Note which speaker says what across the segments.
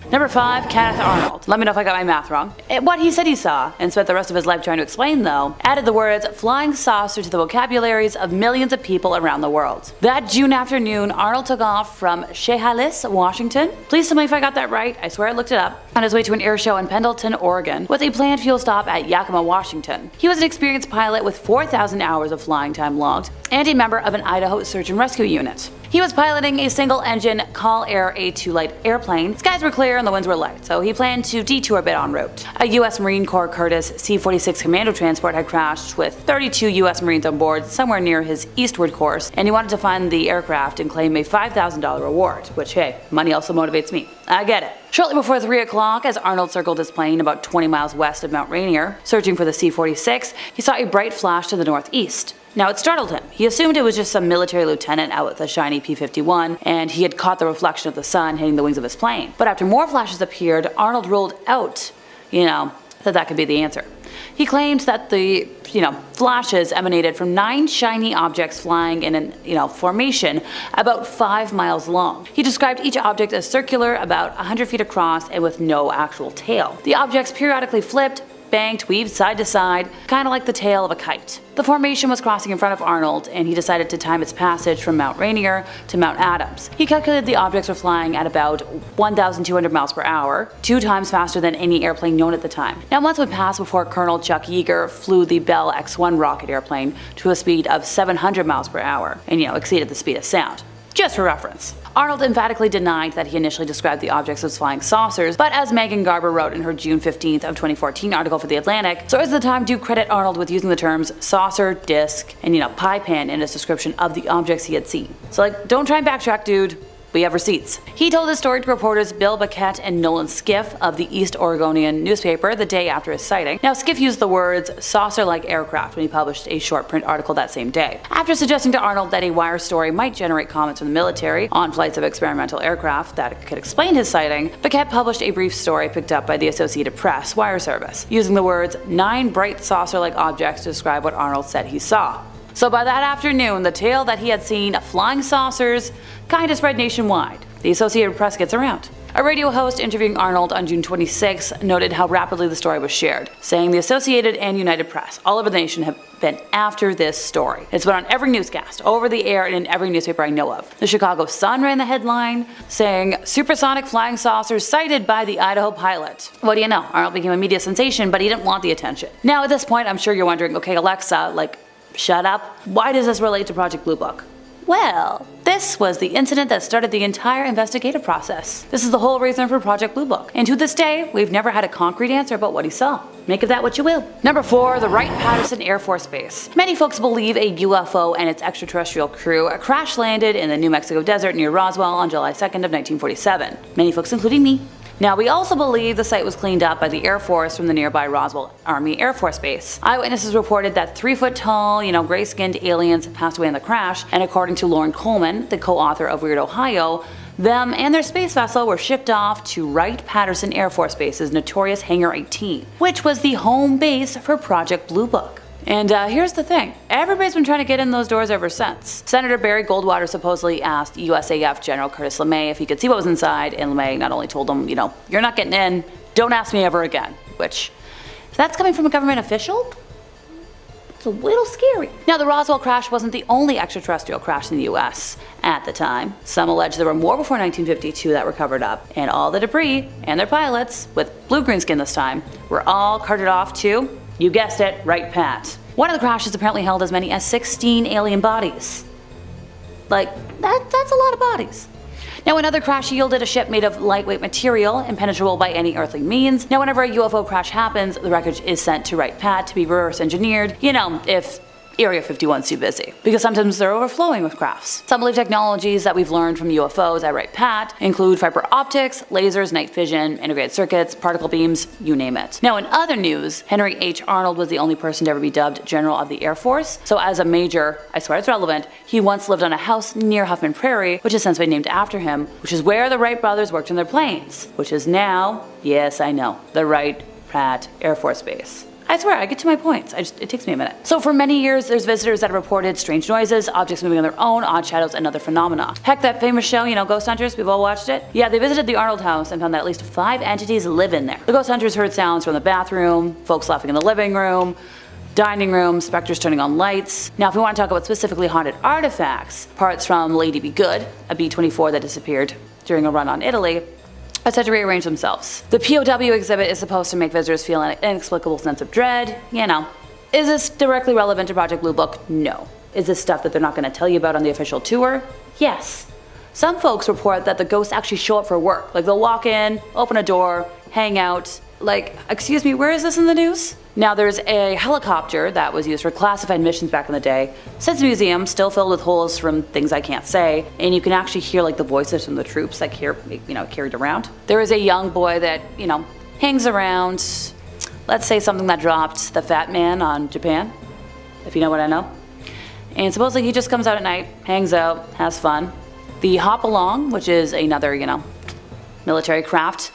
Speaker 1: Number 5, Kenneth Arnold. Let me know if I got my math wrong. What he said he saw, and spent the rest of his life trying to explain though, added the words flying saucer to the vocabularies of millions of people around the world. That June afternoon, Arnold took off from Chehalis, Washington. Please tell me if I got that right, I swear I looked it up. On his way to an air show in Pendleton, Oregon, with a planned fuel stop at Yakima, Washington. He was an experienced pilot with 4,000 hours of flying time logged, and a member of an Idaho search and rescue unit. He was piloting a single-engine Call Air A2 light airplane. Skies were clear and the winds were light, so he planned to detour a bit en route. A U.S. Marine Corps Curtiss C-46 commando transport had crashed with 32 U.S. Marines on board somewhere near his eastward course, and he wanted to find the aircraft and claim a $5,000 reward, which hey, money also motivates me. I get it. Shortly before 3 o'clock, as Arnold circled his plane about 20 miles west of Mount Rainier, searching for the C-46, he saw a bright flash to the northeast. Now it startled him. He assumed it was just some military lieutenant out with a shiny P-51, and he had caught the reflection of the sun hitting the wings of his plane. But after more flashes appeared, Arnold ruled out, that could be the answer. He claimed that the, flashes emanated from 9 shiny objects flying in an, formation about 5 miles long. He described each object as circular, about 100 feet across, and with no actual tail. The objects periodically flipped, banked, weaved side to side, kinda like the tail of a kite. The formation was crossing in front of Arnold, and he decided to time its passage from Mount Rainier to Mount Adams. He calculated the objects were flying at about 1,200 miles per hour, 2 times faster than any airplane known at the time. Now months would pass before Colonel Chuck Yeager flew the Bell X-1 rocket airplane to a speed of 700 miles per hour, and exceeded the speed of sound. Just for reference. Arnold emphatically denied that he initially described the objects as flying saucers, but as Megan Garber wrote in her June 15th of 2014 article for The Atlantic, sources at the time do credit Arnold with using the terms saucer, disc, and pie pan in his description of the objects he had seen. So don't try and backtrack, dude. We have receipts. He told his story to reporters Bill Baquette and Nolan Skiff of the East Oregonian newspaper the day after his sighting. Now Skiff used the words saucer-like aircraft when he published a short print article that same day. After suggesting to Arnold that a wire story might generate comments from the military on flights of experimental aircraft that could explain his sighting, Baquette published a brief story picked up by the Associated Press wire service, using the words 9 bright saucer-like objects to describe what Arnold said he saw. So by that afternoon, the tale that he had seen flying saucers kinda spread nationwide. The Associated Press gets around. A radio host interviewing Arnold on June 26 noted how rapidly the story was shared, saying the Associated and United Press all over the nation have been after this story. It's been on every newscast, over the air, and in every newspaper I know of. The Chicago Sun ran the headline saying, supersonic flying saucers sighted by the Idaho pilot. What do you know? Arnold became a media sensation, but he didn't want the attention. Now at this point, I'm sure you're wondering, okay Alexa, shut up. Why does this relate to Project Blue Book? Well, this was the incident that started the entire investigative process. This is the whole reason for Project Blue Book. And to this day, we've never had a concrete answer about what he saw. Make of that what you will. Number 4, the Wright-Patterson Air Force Base. Many folks believe a UFO and its extraterrestrial crew crash landed in the New Mexico desert near Roswell on July 2nd of 1947. Many folks, including me. Now, we also believe the site was cleaned up by the Air Force from the nearby Roswell Army Air Force Base. Eyewitnesses reported that 3-foot-tall, gray-skinned aliens passed away in the crash, and according to Lauren Coleman, the co-author of Weird Ohio, them and their space vessel were shipped off to Wright-Patterson Air Force Base's notorious Hangar 18, which was the home base for Project Blue Book. And here's the thing, everybody's been trying to get in those doors ever since. Senator Barry Goldwater supposedly asked USAF General Curtis LeMay if he could see what was inside, and LeMay not only told him, you're not getting in, don't ask me ever again. Which, if that's coming from a government official, it's a little scary. Now the Roswell crash wasn't the only extraterrestrial crash in the US at the time. Some allege there were more before 1952 that were covered up, and all the debris, and their pilots, with blue-green skin this time, were all carted off to, you guessed it, Wright-Pat. One of the crashes apparently held as many as 16 alien bodies. That's a lot of bodies. Now another crash yielded a ship made of lightweight material, impenetrable by any earthly means. Now whenever a UFO crash happens, the wreckage is sent to Wright-Pat to be reverse engineered, if Area 51's too busy, because sometimes they're overflowing with crafts. Some believe technologies that we've learned from UFOs at Wright-Pat include fiber optics, lasers, night vision, integrated circuits, particle beams, you name it. Now in other news, Henry H. Arnold was the only person to ever be dubbed General of the Air Force, so as a major, I swear it's relevant, he once lived on a house near Huffman Prairie, which has since been named after him, which is where the Wright brothers worked on their planes, which is now, yes I know, the Wright-Pat Air Force Base. I swear, I get to my points. It takes me a minute. So for many years, there's visitors that have reported strange noises, objects moving on their own, odd shadows, and other phenomena. Heck, that famous show, Ghost Hunters, we've all watched it? Yeah, they visited the Arnold house and found that at least 5 entities live in there. The ghost hunters heard sounds from the bathroom, folks laughing in the living room, dining room, specters turning on lights. Now if we want to talk about specifically haunted artifacts, parts from Lady Be Good, a B-24 that disappeared during a run on Italy, are said to rearrange themselves. The POW exhibit is supposed to make visitors feel an inexplicable sense of dread. Is this directly relevant to Project Blue Book? No. Is this stuff that they're not going to tell you about on the official tour? Yes. Some folks report that the ghosts actually show up for work. Like they'll walk in, open a door, hang out. Like, excuse me, where is this in the news? Now there's a helicopter that was used for classified missions back in the day. Sits museum, still filled with holes from things I can't say, and you can actually hear like the voices from the troops that carried around. There is a young boy that, hangs around. Let's say something that dropped the Fat Man on Japan, if you know what I know. And supposedly he just comes out at night, hangs out, has fun. The Hop Along, which is another, military craft.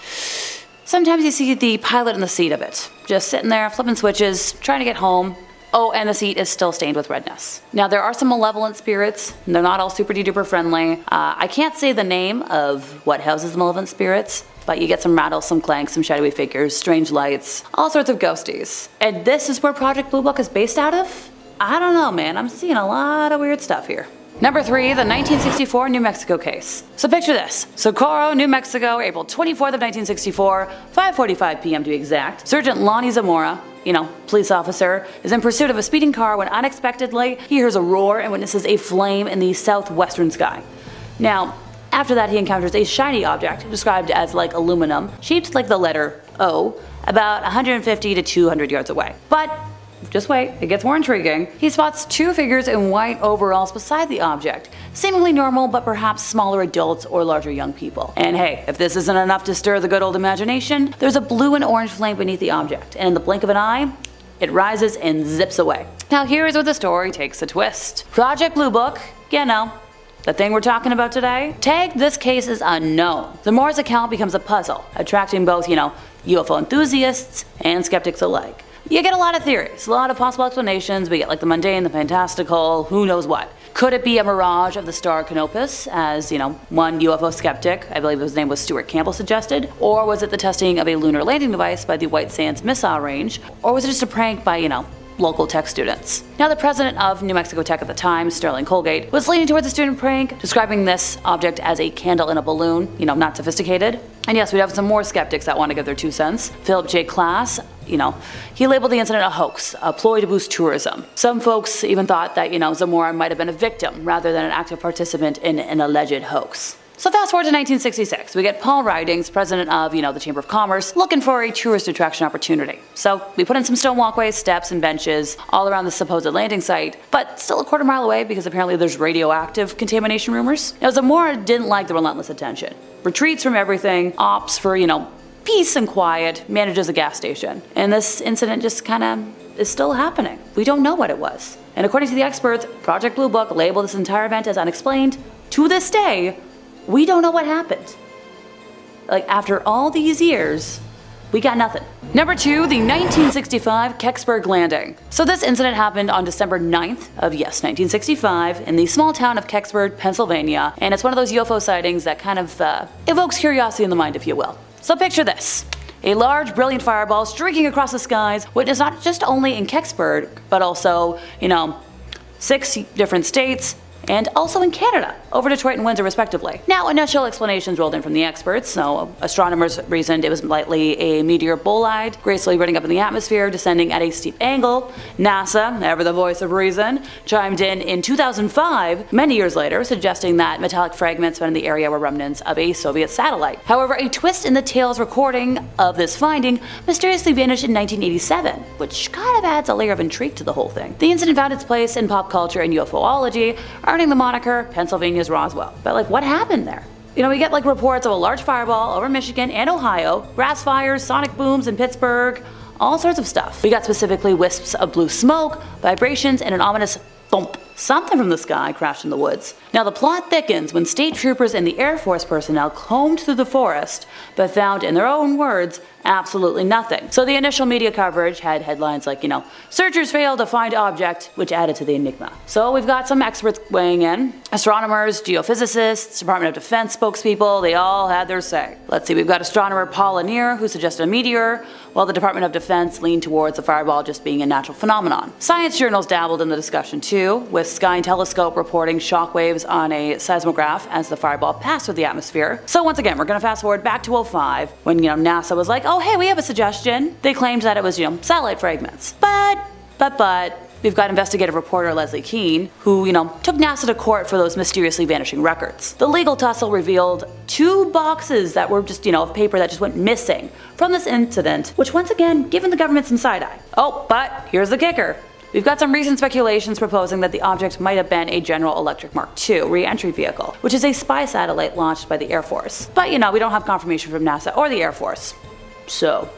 Speaker 1: Sometimes you see the pilot in the seat of it, just sitting there, flipping switches, trying to get home. Oh, and the seat is still stained with redness. Now there are some malevolent spirits, and they're not all super duper friendly. I can't say the name of what houses the malevolent spirits, but you get some rattles, some clanks, some shadowy figures, strange lights, all sorts of ghosties. And this is where Project Blue Book is based out of? I don't know, man, I'm seeing a lot of weird stuff here. Number 3, the 1964 New Mexico case. So picture this. Socorro, New Mexico, April 24th of 1964, 5:45 p.m. to be exact. Sergeant Lonnie Zamora, police officer, is in pursuit of a speeding car when unexpectedly he hears a roar and witnesses a flame in the southwestern sky. Now, after that he encounters a shiny object described as like aluminum, shaped like the letter O, about 150 to 200 yards away. But just wait, it gets more intriguing. He spots 2 figures in white overalls beside the object, seemingly normal but perhaps smaller adults or larger young people. And hey, if this isn't enough to stir the good old imagination, there's a blue and orange flame beneath the object, and in the blink of an eye, it rises and zips away. Now here's where the story takes a twist. Project Blue Book, the thing we're talking about today, tagged this case as unknown. Zamora's account becomes a puzzle, attracting both, UFO enthusiasts and skeptics alike. You get a lot of theories, a lot of possible explanations. We get like the mundane, the fantastical, who knows what. Could it be a mirage of the star Canopus, as, one UFO skeptic, I believe his name was Stuart Campbell, suggested? Or was it the testing of a lunar landing device by the White Sands Missile Range? Or was it just a prank by, local tech students? Now the president of New Mexico Tech at the time, Sterling Colgate, was leaning towards a student prank, describing this object as a candle in a balloon, not sophisticated. And yes, we have some more skeptics that want to give their 2 cents. Philip J. Klass, he labeled the incident a hoax, a ploy to boost tourism. Some folks even thought that, Zamora might have been a victim rather than an active participant in an alleged hoax. So fast forward to 1966, we get Paul Ridings, president of, the Chamber of Commerce, looking for a tourist attraction opportunity. So we put in some stone walkways, steps, and benches all around the supposed landing site, but still a quarter mile away because apparently there's radioactive contamination rumors. Now Zamora didn't like the relentless attention. Retreats from everything, opts for, peace and quiet, manages a gas station. And this incident just is still happening. We don't know what it was. And according to the experts, Project Blue Book labeled this entire event as unexplained. To this day, we don't know what happened. Like, after all these years, we got nothing. Number 2, the 1965 Kecksburg landing. So this incident happened on December 9th of, 1965 in the small town of Kecksburg, Pennsylvania, and it's one of those UFO sightings that evokes curiosity in the mind, if you will. So picture this. A large, brilliant fireball streaking across the skies, witnessed not just only in Kecksburg, but also, 6 different states, and also in Canada, over Detroit and Windsor respectively. Now, initial explanations rolled in from the experts. So astronomers reasoned it was likely a meteor bolide, gracefully running up in the atmosphere, descending at a steep angle. NASA, ever the voice of reason, chimed in 2005, many years later, suggesting that metallic fragments found in the area were remnants of a Soviet satellite. However, a twist in the tale's recording of this finding mysteriously vanished in 1987, which kind of adds a layer of intrigue to the whole thing. The incident found its place in pop culture and UFOlogy, earning the moniker Pennsylvania's Roswell. But what happened there? We get reports of a large fireball over Michigan and Ohio, grass fires, sonic booms in Pittsburgh, all sorts of stuff. We got specifically wisps of blue smoke, vibrations, and an ominous thump. Something from the sky crashed in the woods. Now the plot thickens when state troopers and the Air Force personnel combed through the forest, but found, in their own words, Absolutely nothing. So the initial media coverage had headlines like, searchers fail to find object, which added to the enigma. So we've got some experts weighing in. Astronomers, geophysicists, Department of Defense spokespeople, they all had their say. Let's see, we've got astronomer Paul Lanier, who suggested a meteor, while the Department of Defense leaned towards the fireball just being a natural phenomenon. Science journals dabbled in the discussion too, with Sky and Telescope reporting shockwaves on a seismograph as the fireball passed through the atmosphere. So once again, we're gonna fast forward back to 2005, when NASA was like, oh hey, we have a suggestion. They claimed that it was, satellite fragments. But we've got investigative reporter Leslie Keane, who, took NASA to court for those mysteriously vanishing records. The legal tussle revealed 2 boxes that were just, of paper that just went missing from this incident, which once again, given the government some side eye. Oh, but here's the kicker. We've got some recent speculations proposing that the object might have been a General Electric Mark II re-entry vehicle, which is a spy satellite launched by the Air Force. But we don't have confirmation from NASA or the Air Force. So,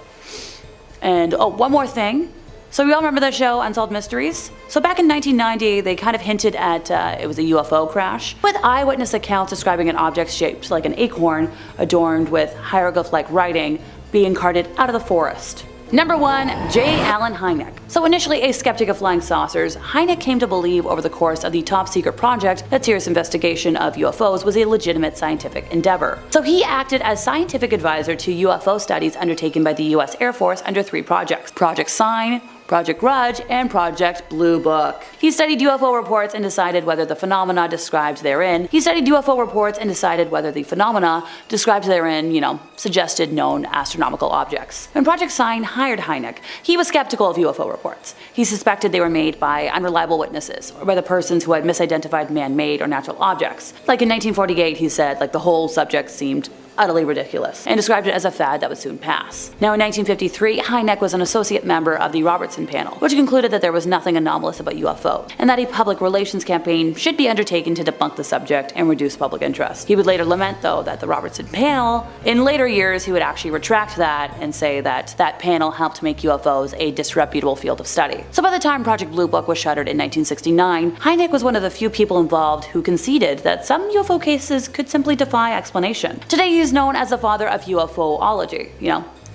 Speaker 1: and oh, one more thing. So we all remember the show Unsolved Mysteries? So back in 1990, they kind of hinted at it was a UFO crash, with eyewitness accounts describing an object shaped like an acorn adorned with hieroglyph-like writing being carted out of the forest. Number 1. J. Allen Hynek. So initially a skeptic of flying saucers, Hynek came to believe over the course of the top secret project that serious investigation of UFOs was a legitimate scientific endeavor. So he acted as scientific advisor to UFO studies undertaken by the US Air Force under 3 projects: Project Sign, Project Grudge, and Project Blue Book. He studied UFO reports and decided whether the phenomena described therein, suggested known astronomical objects. When Project Sign hired Hynek, he was skeptical of UFO reports. He suspected they were made by unreliable witnesses, or by the persons who had misidentified man-made or natural objects. Like in 1948, he said, the whole subject seemed utterly ridiculous, and described it as a fad that would soon pass. Now in 1953, Hynek was an associate member of the Robertson panel, which concluded that there was nothing anomalous about UFOs, and that a public relations campaign should be undertaken to debunk the subject and reduce public interest. He would later lament, though, that the Robertson panel, in later years he would actually retract that and say that that panel helped make UFOs a disreputable field of study. So by the time Project Blue Book was shuttered in 1969, Hynek was one of the few people involved who conceded that some UFO cases could simply defy explanation. Today he's known as the father of UFOlogy,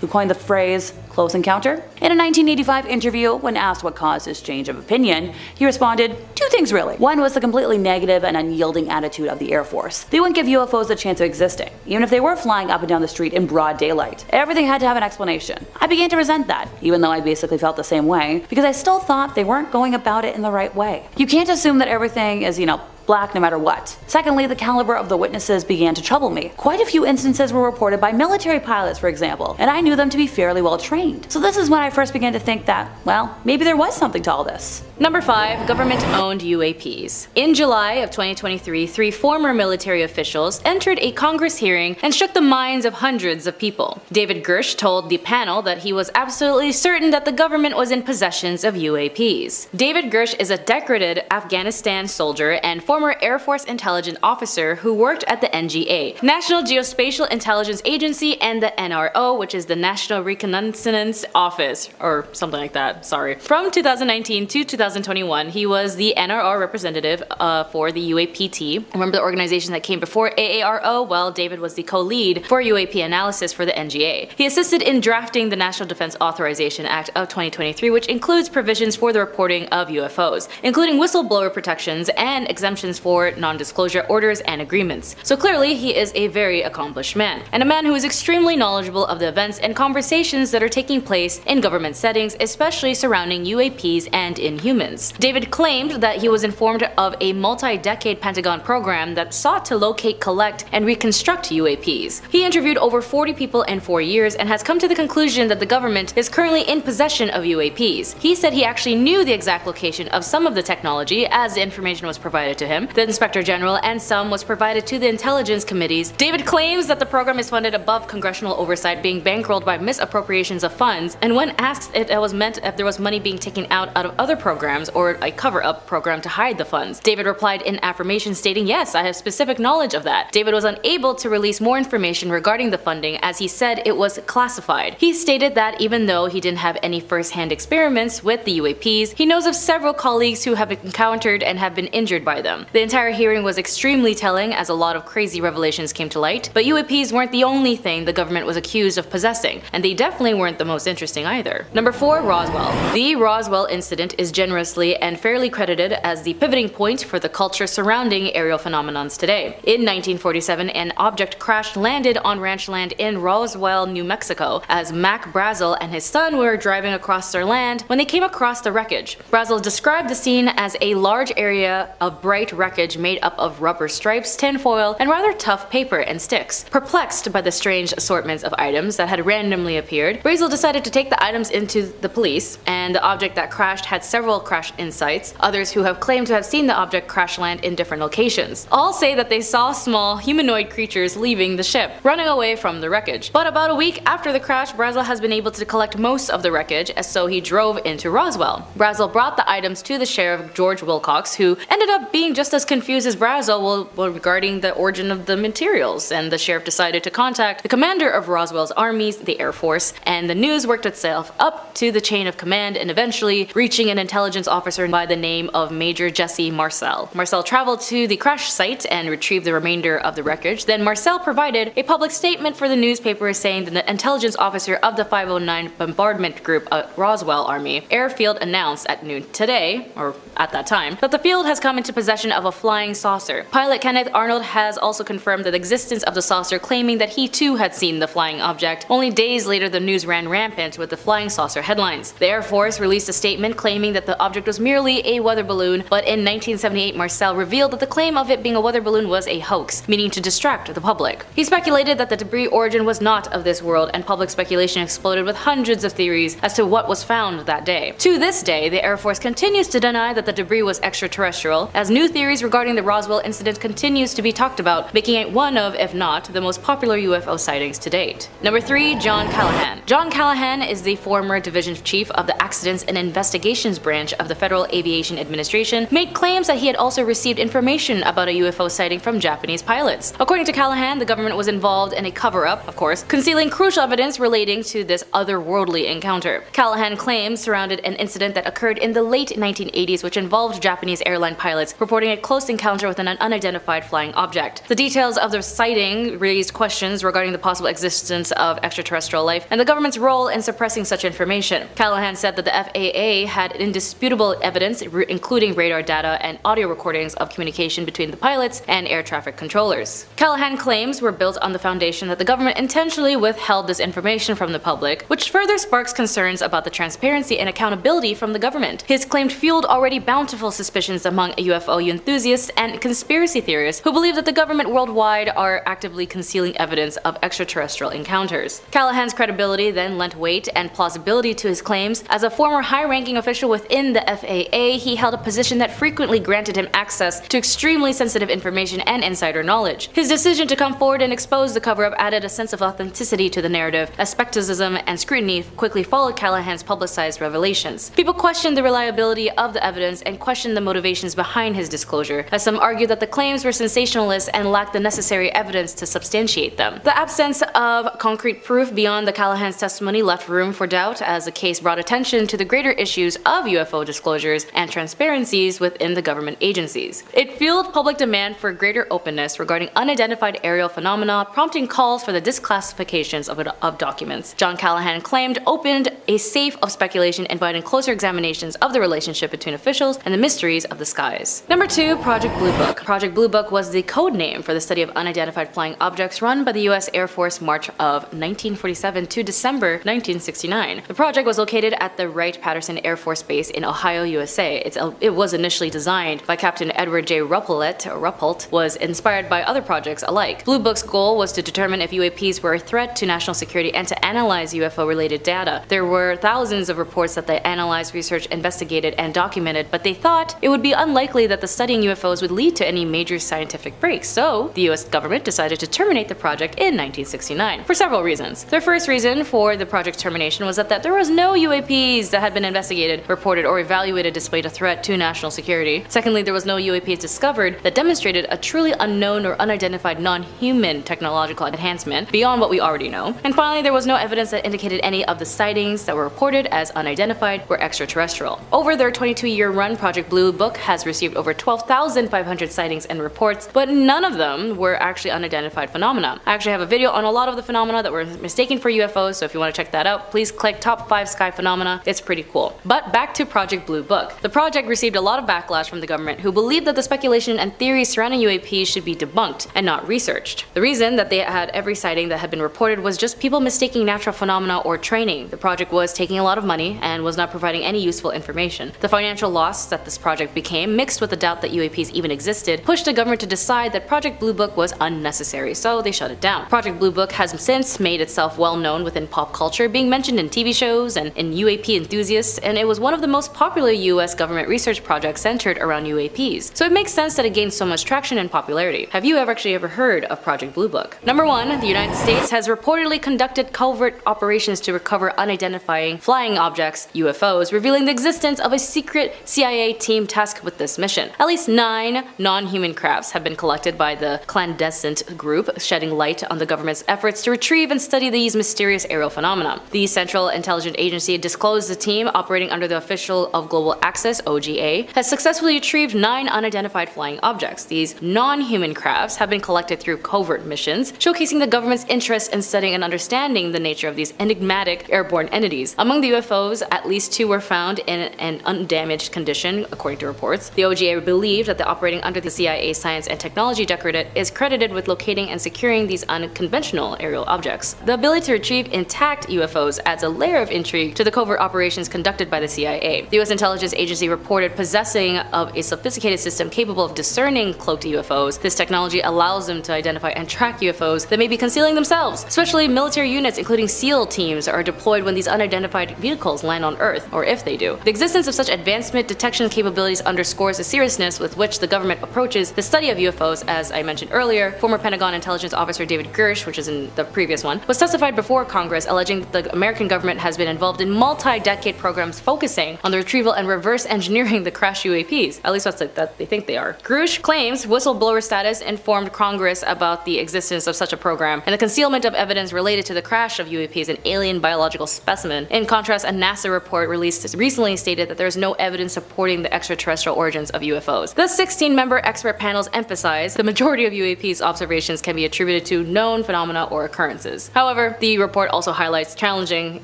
Speaker 1: who coined the phrase close encounter. In a 1985 interview, when asked what caused his change of opinion, he responded, 2 things really. One was the completely negative and unyielding attitude of the Air Force. They wouldn't give UFOs a chance of existing, even if they were flying up and down the street in broad daylight. Everything had to have an explanation. I began to resent that, even though I basically felt the same way, because I still thought they weren't going about it in the right way. You can't assume that everything is, black no matter what. Secondly, the caliber of the witnesses began to trouble me. Quite a few instances were reported by military pilots, for example, and I knew them to be fairly well trained. So this is when I first began to think that, well, maybe there was something to all this.
Speaker 2: Number 5. Government-owned UAPs. In July of 2023, 3 former military officials entered a Congress hearing and shook the minds of hundreds of people. David Grusch told the panel that he was absolutely certain that the government was in possession of UAPs. David Grusch is a decorated Afghanistan soldier and former Air Force intelligence officer who worked at the NGA, National Geospatial Intelligence Agency, and the NRO, which is the National Reconnaissance Office, or something like that, sorry. From 2019 to 2021, he was the NRO representative for the UAPT. Remember the organization that came before AARO? Well, David was the co-lead for UAP analysis for the NGA. He assisted in drafting the National Defense Authorization Act of 2023, which includes provisions for the reporting of UFOs, including whistleblower protections and exemptions for non-disclosure orders and agreements. So clearly he is a very accomplished man, and a man who is extremely knowledgeable of the events and conversations that are taking place in government settings, especially surrounding UAPs and Inhumans. David claimed that he was informed of a multi-decade Pentagon program that sought to locate, collect, and reconstruct UAPs. He interviewed over 40 people in 4 years and has come to the conclusion that the government is currently in possession of UAPs. He said he actually knew the exact location of some of the technology as the information was provided to him, the Inspector General, and some was provided to the intelligence committees. David claims that the program is funded above congressional oversight, being bankrolled by misappropriations of funds, and when asked if there was money being taken out of other programs, programs or a cover-up program to hide the funds. David replied in affirmation stating, "Yes, I have specific knowledge of that." David was unable to release more information regarding the funding as he said it was classified. He stated that even though he didn't have any first-hand experiments with the UAPs, he knows of several colleagues who have encountered and have been injured by them. The entire hearing was extremely telling as a lot of crazy revelations came to light, but UAPs weren't the only thing the government was accused of possessing, and they definitely weren't the most interesting either. Number 4. Roswell. The Roswell incident is generously and fairly credited as the pivoting point for the culture surrounding aerial phenomenons today. In 1947, an object crash landed on ranch land in Roswell, New Mexico, as Mac Brazel and his son were driving across their land when they came across the wreckage. Brazel described the scene as a large area of bright wreckage made up of rubber stripes, tinfoil, and rather tough paper and sticks. Perplexed by the strange assortments of items that had randomly appeared, Brazel decided to take the items into the police, and the object that crashed had several crash insights. Others who have claimed to have seen the object crash land in different locations all say that they saw small humanoid creatures leaving the ship, running away from the wreckage. But about a week after the crash, Brazel has been able to collect most of the wreckage, and so he drove into Roswell. Brazel brought the items to the sheriff George Wilcox, who ended up being just as confused as Brazel regarding the origin of the materials, and the sheriff decided to contact the commander of Roswell's armies, the Air Force, and the news worked itself up to the chain of command and eventually reaching an intelligence officer by the name of Major Jesse Marcel. Marcel traveled to the crash site and retrieved the remainder of the wreckage. Then Marcel provided a public statement for the newspaper saying that the intelligence officer of the 509 Bombardment Group at Roswell Army Airfield announced at noon today, or at that time, that the field has come into possession of a flying saucer. Pilot Kenneth Arnold has also confirmed the existence of the saucer, claiming that he too had seen the flying object. Only days later, the news ran rampant with the flying saucer headlines. The Air Force released a statement claiming that the object was merely a weather balloon, but in 1978 Marcel revealed that the claim of it being a weather balloon was a hoax, meaning to distract the public. He speculated that the debris origin was not of this world, and public speculation exploded with hundreds of theories as to what was found that day. To this day, the Air Force continues to deny that the debris was extraterrestrial, as new theories regarding the Roswell incident continues to be talked about, making it one of, if not, the most popular UFO sightings to date. Number 3. John Callahan. John Callahan is the former division chief of the Accidents and Investigations branch of the Federal Aviation Administration, made claims that he had also received information about a UFO sighting from Japanese pilots. According to Callahan, the government was involved in a cover-up, of course, concealing crucial evidence relating to this otherworldly encounter. Callahan claims surrounded an incident that occurred in the late 1980s which involved Japanese airline pilots reporting a close encounter with an unidentified flying object. The details of the sighting raised questions regarding the possible existence of extraterrestrial life and the government's role in suppressing such information. Callahan said that the FAA had indisputable evidence, including radar data and audio recordings of communication between the pilots and air traffic controllers. Callahan claims were built on the foundation that the government intentionally withheld this information from the public, which further sparks concerns about the transparency and accountability from the government. His claim fueled already bountiful suspicions among UFO enthusiasts and conspiracy theorists who believe that the government worldwide are actively concealing evidence of extraterrestrial encounters. Callahan's credibility then lent weight and plausibility to his claims. As a former high-ranking official within the FAA, he held a position that frequently granted him access to extremely sensitive information and insider knowledge. His decision to come forward and expose the cover-up added a sense of authenticity to the narrative, as skepticism and scrutiny quickly followed Callahan's publicized revelations. People questioned the reliability of the evidence and questioned the motivations behind his disclosure, as some argued that the claims were sensationalist and lacked the necessary evidence to substantiate them. The absence of concrete proof beyond the Callahan's testimony left room for doubt, as the case brought attention to the greater issues of UFO disclosures and transparencies within the government agencies. It fueled public demand for greater openness regarding unidentified aerial phenomena, prompting calls for the disclassifications of documents. John Callahan claimed opened a safe of speculation, inviting closer examinations of the relationship between officials and the mysteries of the skies. Number 2. Project Blue Book. Project Blue Book was the code name for the study of unidentified flying objects run by the U.S. Air Force March of 1947 to December 1969. The project was located at the Wright-Patterson Air Force Base in Ohio, USA. It was initially designed by Captain Edward J. Ruppelt, was inspired by other projects alike. Blue Book's goal was to determine if UAPs were a threat to national security and to analyze UFO-related data. There were thousands of reports that they analyzed, researched, investigated, and documented, but they thought it would be unlikely that the studying UFOs would lead to any major scientific breaks, so the US government decided to terminate the project in 1969 for several reasons. Their first reason for the project's termination was that there was no UAPs that had been investigated, reported, or or evaluated displayed a threat to national security. Secondly, there was no UAPs discovered that demonstrated a truly unknown or unidentified non-human technological enhancement beyond what we already know. And finally, there was no evidence that indicated any of the sightings that were reported as unidentified were extraterrestrial. Over their 22-year run, Project Blue Book has received over 12,500 sightings and reports, but none of them were actually unidentified phenomena. I actually have a video on a lot of the phenomena that were mistaken for UFOs, so if you want to check that out, please click Top 5 Sky Phenomena. It's pretty cool. But back to Project Blue Book. The project received a lot of backlash from the government, who believed that the speculation and theories surrounding UAPs should be debunked and not researched. The reason that they had every sighting that had been reported was just people mistaking natural phenomena or training. The project was taking a lot of money and was not providing any useful information. The financial loss that this project became, mixed with the doubt that UAPs even existed, pushed the government to decide that Project Blue Book was unnecessary, so they shut it down. Project Blue Book has since made itself well known within pop culture, being mentioned in TV shows and in UAP enthusiasts, and it was one of the most popular US government research projects centered around UAPs. So it makes sense that it gained so much traction and popularity. Have you ever heard of Project Blue Book? Number 1, the United States has reportedly conducted covert operations to recover unidentifying flying objects, UFOs, revealing the existence of a secret CIA team tasked with this mission. At least 9 non-human crafts have been collected by the clandestine group, shedding light on the government's efforts to retrieve and study these mysterious aerial phenomena. The Central Intelligence Agency disclosed the team, operating under the Official of Global Access (OGA), has successfully retrieved 9 unidentified flying objects. These non-human crafts have been collected through covert missions, showcasing the government's interest in studying and understanding the nature of these enigmatic airborne entities. Among the UFOs, at least 2 were found in an undamaged condition, according to reports. The OGA believed that the operating under the CIA Science and Technology Directorate is credited with locating and securing these unconventional aerial objects. The ability to retrieve intact UFOs adds a layer of intrigue to the covert operations conducted by the CIA. The US Intelligence Agency reported possessing of a sophisticated system capable of discerning cloaked UFOs. This technology allows them to identify and track UFOs that may be concealing themselves. Especially military units, including SEAL teams, are deployed when these unidentified vehicles land on Earth, or if they do. The existence of such advancement detection capabilities underscores the seriousness with which the government approaches the study of UFOs. As I mentioned earlier, former Pentagon intelligence officer David Grusch, which is in the previous one, was testified before Congress alleging that the American government has been involved in multi-decade programs focusing on the retrieval and reverse engineering the crashed UAPs. At least that's that they think they are. Grusch claims whistleblower status informed Congress about the existence of such a program and the concealment of evidence related to the crash of UAPs, an alien biological specimen. In contrast, a NASA report released recently stated that there is no evidence supporting the extraterrestrial origins of UFOs. The 16-member expert panels emphasize the majority of UAP's observations can be attributed to known phenomena or occurrences. However, the report also highlights challenging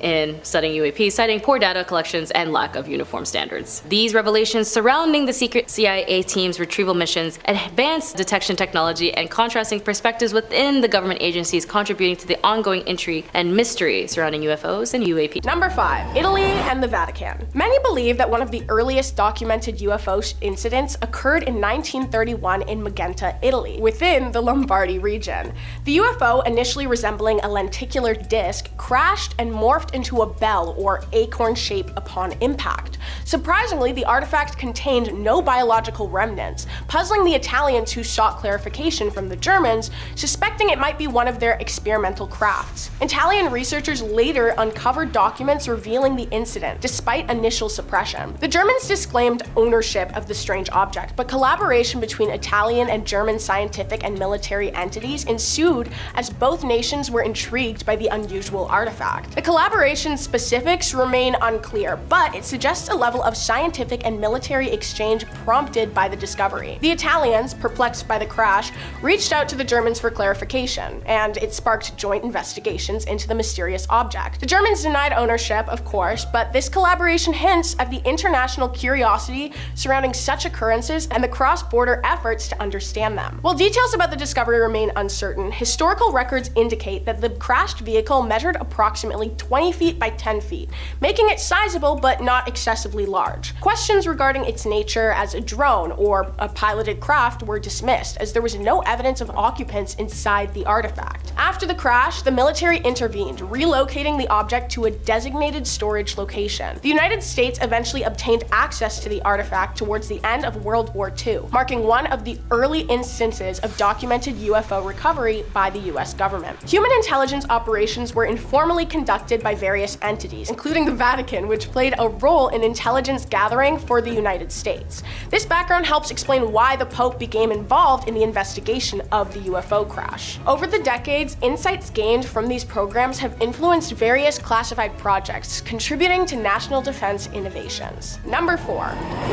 Speaker 2: in studying UAPs, citing poor data collections and lack of uniform standards. These revelations surrounding the secret CIA team's retrieval missions, advanced detection technology, and contrasting perspectives within the government agencies contributing to the ongoing intrigue and mystery surrounding UFOs and UAPs.
Speaker 3: Number 5. Italy and the Vatican. Many believe that one of the earliest documented UFO incidents occurred in 1931 in Magenta, Italy, within the Lombardy region. The UFO, initially resembling a lenticular disc, crashed and morphed into a bell or acorn shape upon impact. Surprisingly, the artifact contained no biological remnants, puzzling the Italians who sought clarification from the Germans, suspecting it might be one of their experimental crafts. Italian researchers later uncovered documents revealing the incident, despite initial suppression. The Germans disclaimed ownership of the strange object, but collaboration between Italian and German scientific and military entities ensued as both nations were intrigued by the unusual artifact. The collaboration's specifics remain unclear, but it suggests a level of scientific and military exchange prompted by the discovery. The Italians, perplexed by the crash, reached out to the Germans for clarification, and it sparked joint investigations into the mysterious object. The Germans denied ownership, of course, but this collaboration hints at the international curiosity surrounding such occurrences and the cross-border efforts to understand them. While details about the discovery remain uncertain, historical records indicate that the crashed vehicle measured approximately 20 feet by 10 feet, making it sizable but not excessively large. Questions regarding its nature as a drone or a piloted craft were dismissed, as there was no evidence of occupants inside the artifact. After the crash, the military intervened, relocating the object to a designated storage location. The United States eventually obtained access to the artifact towards the end of World War II, marking one of the early instances of documented UFO recovery by the US government. Human intelligence operations were informally conducted by various entities, including the Vatican, which played a role and intelligence gathering for the United States. This background helps explain why the Pope became involved in the investigation of the UFO crash. Over the decades, insights gained from these programs have influenced various classified projects, contributing to national defense innovations. Number 4.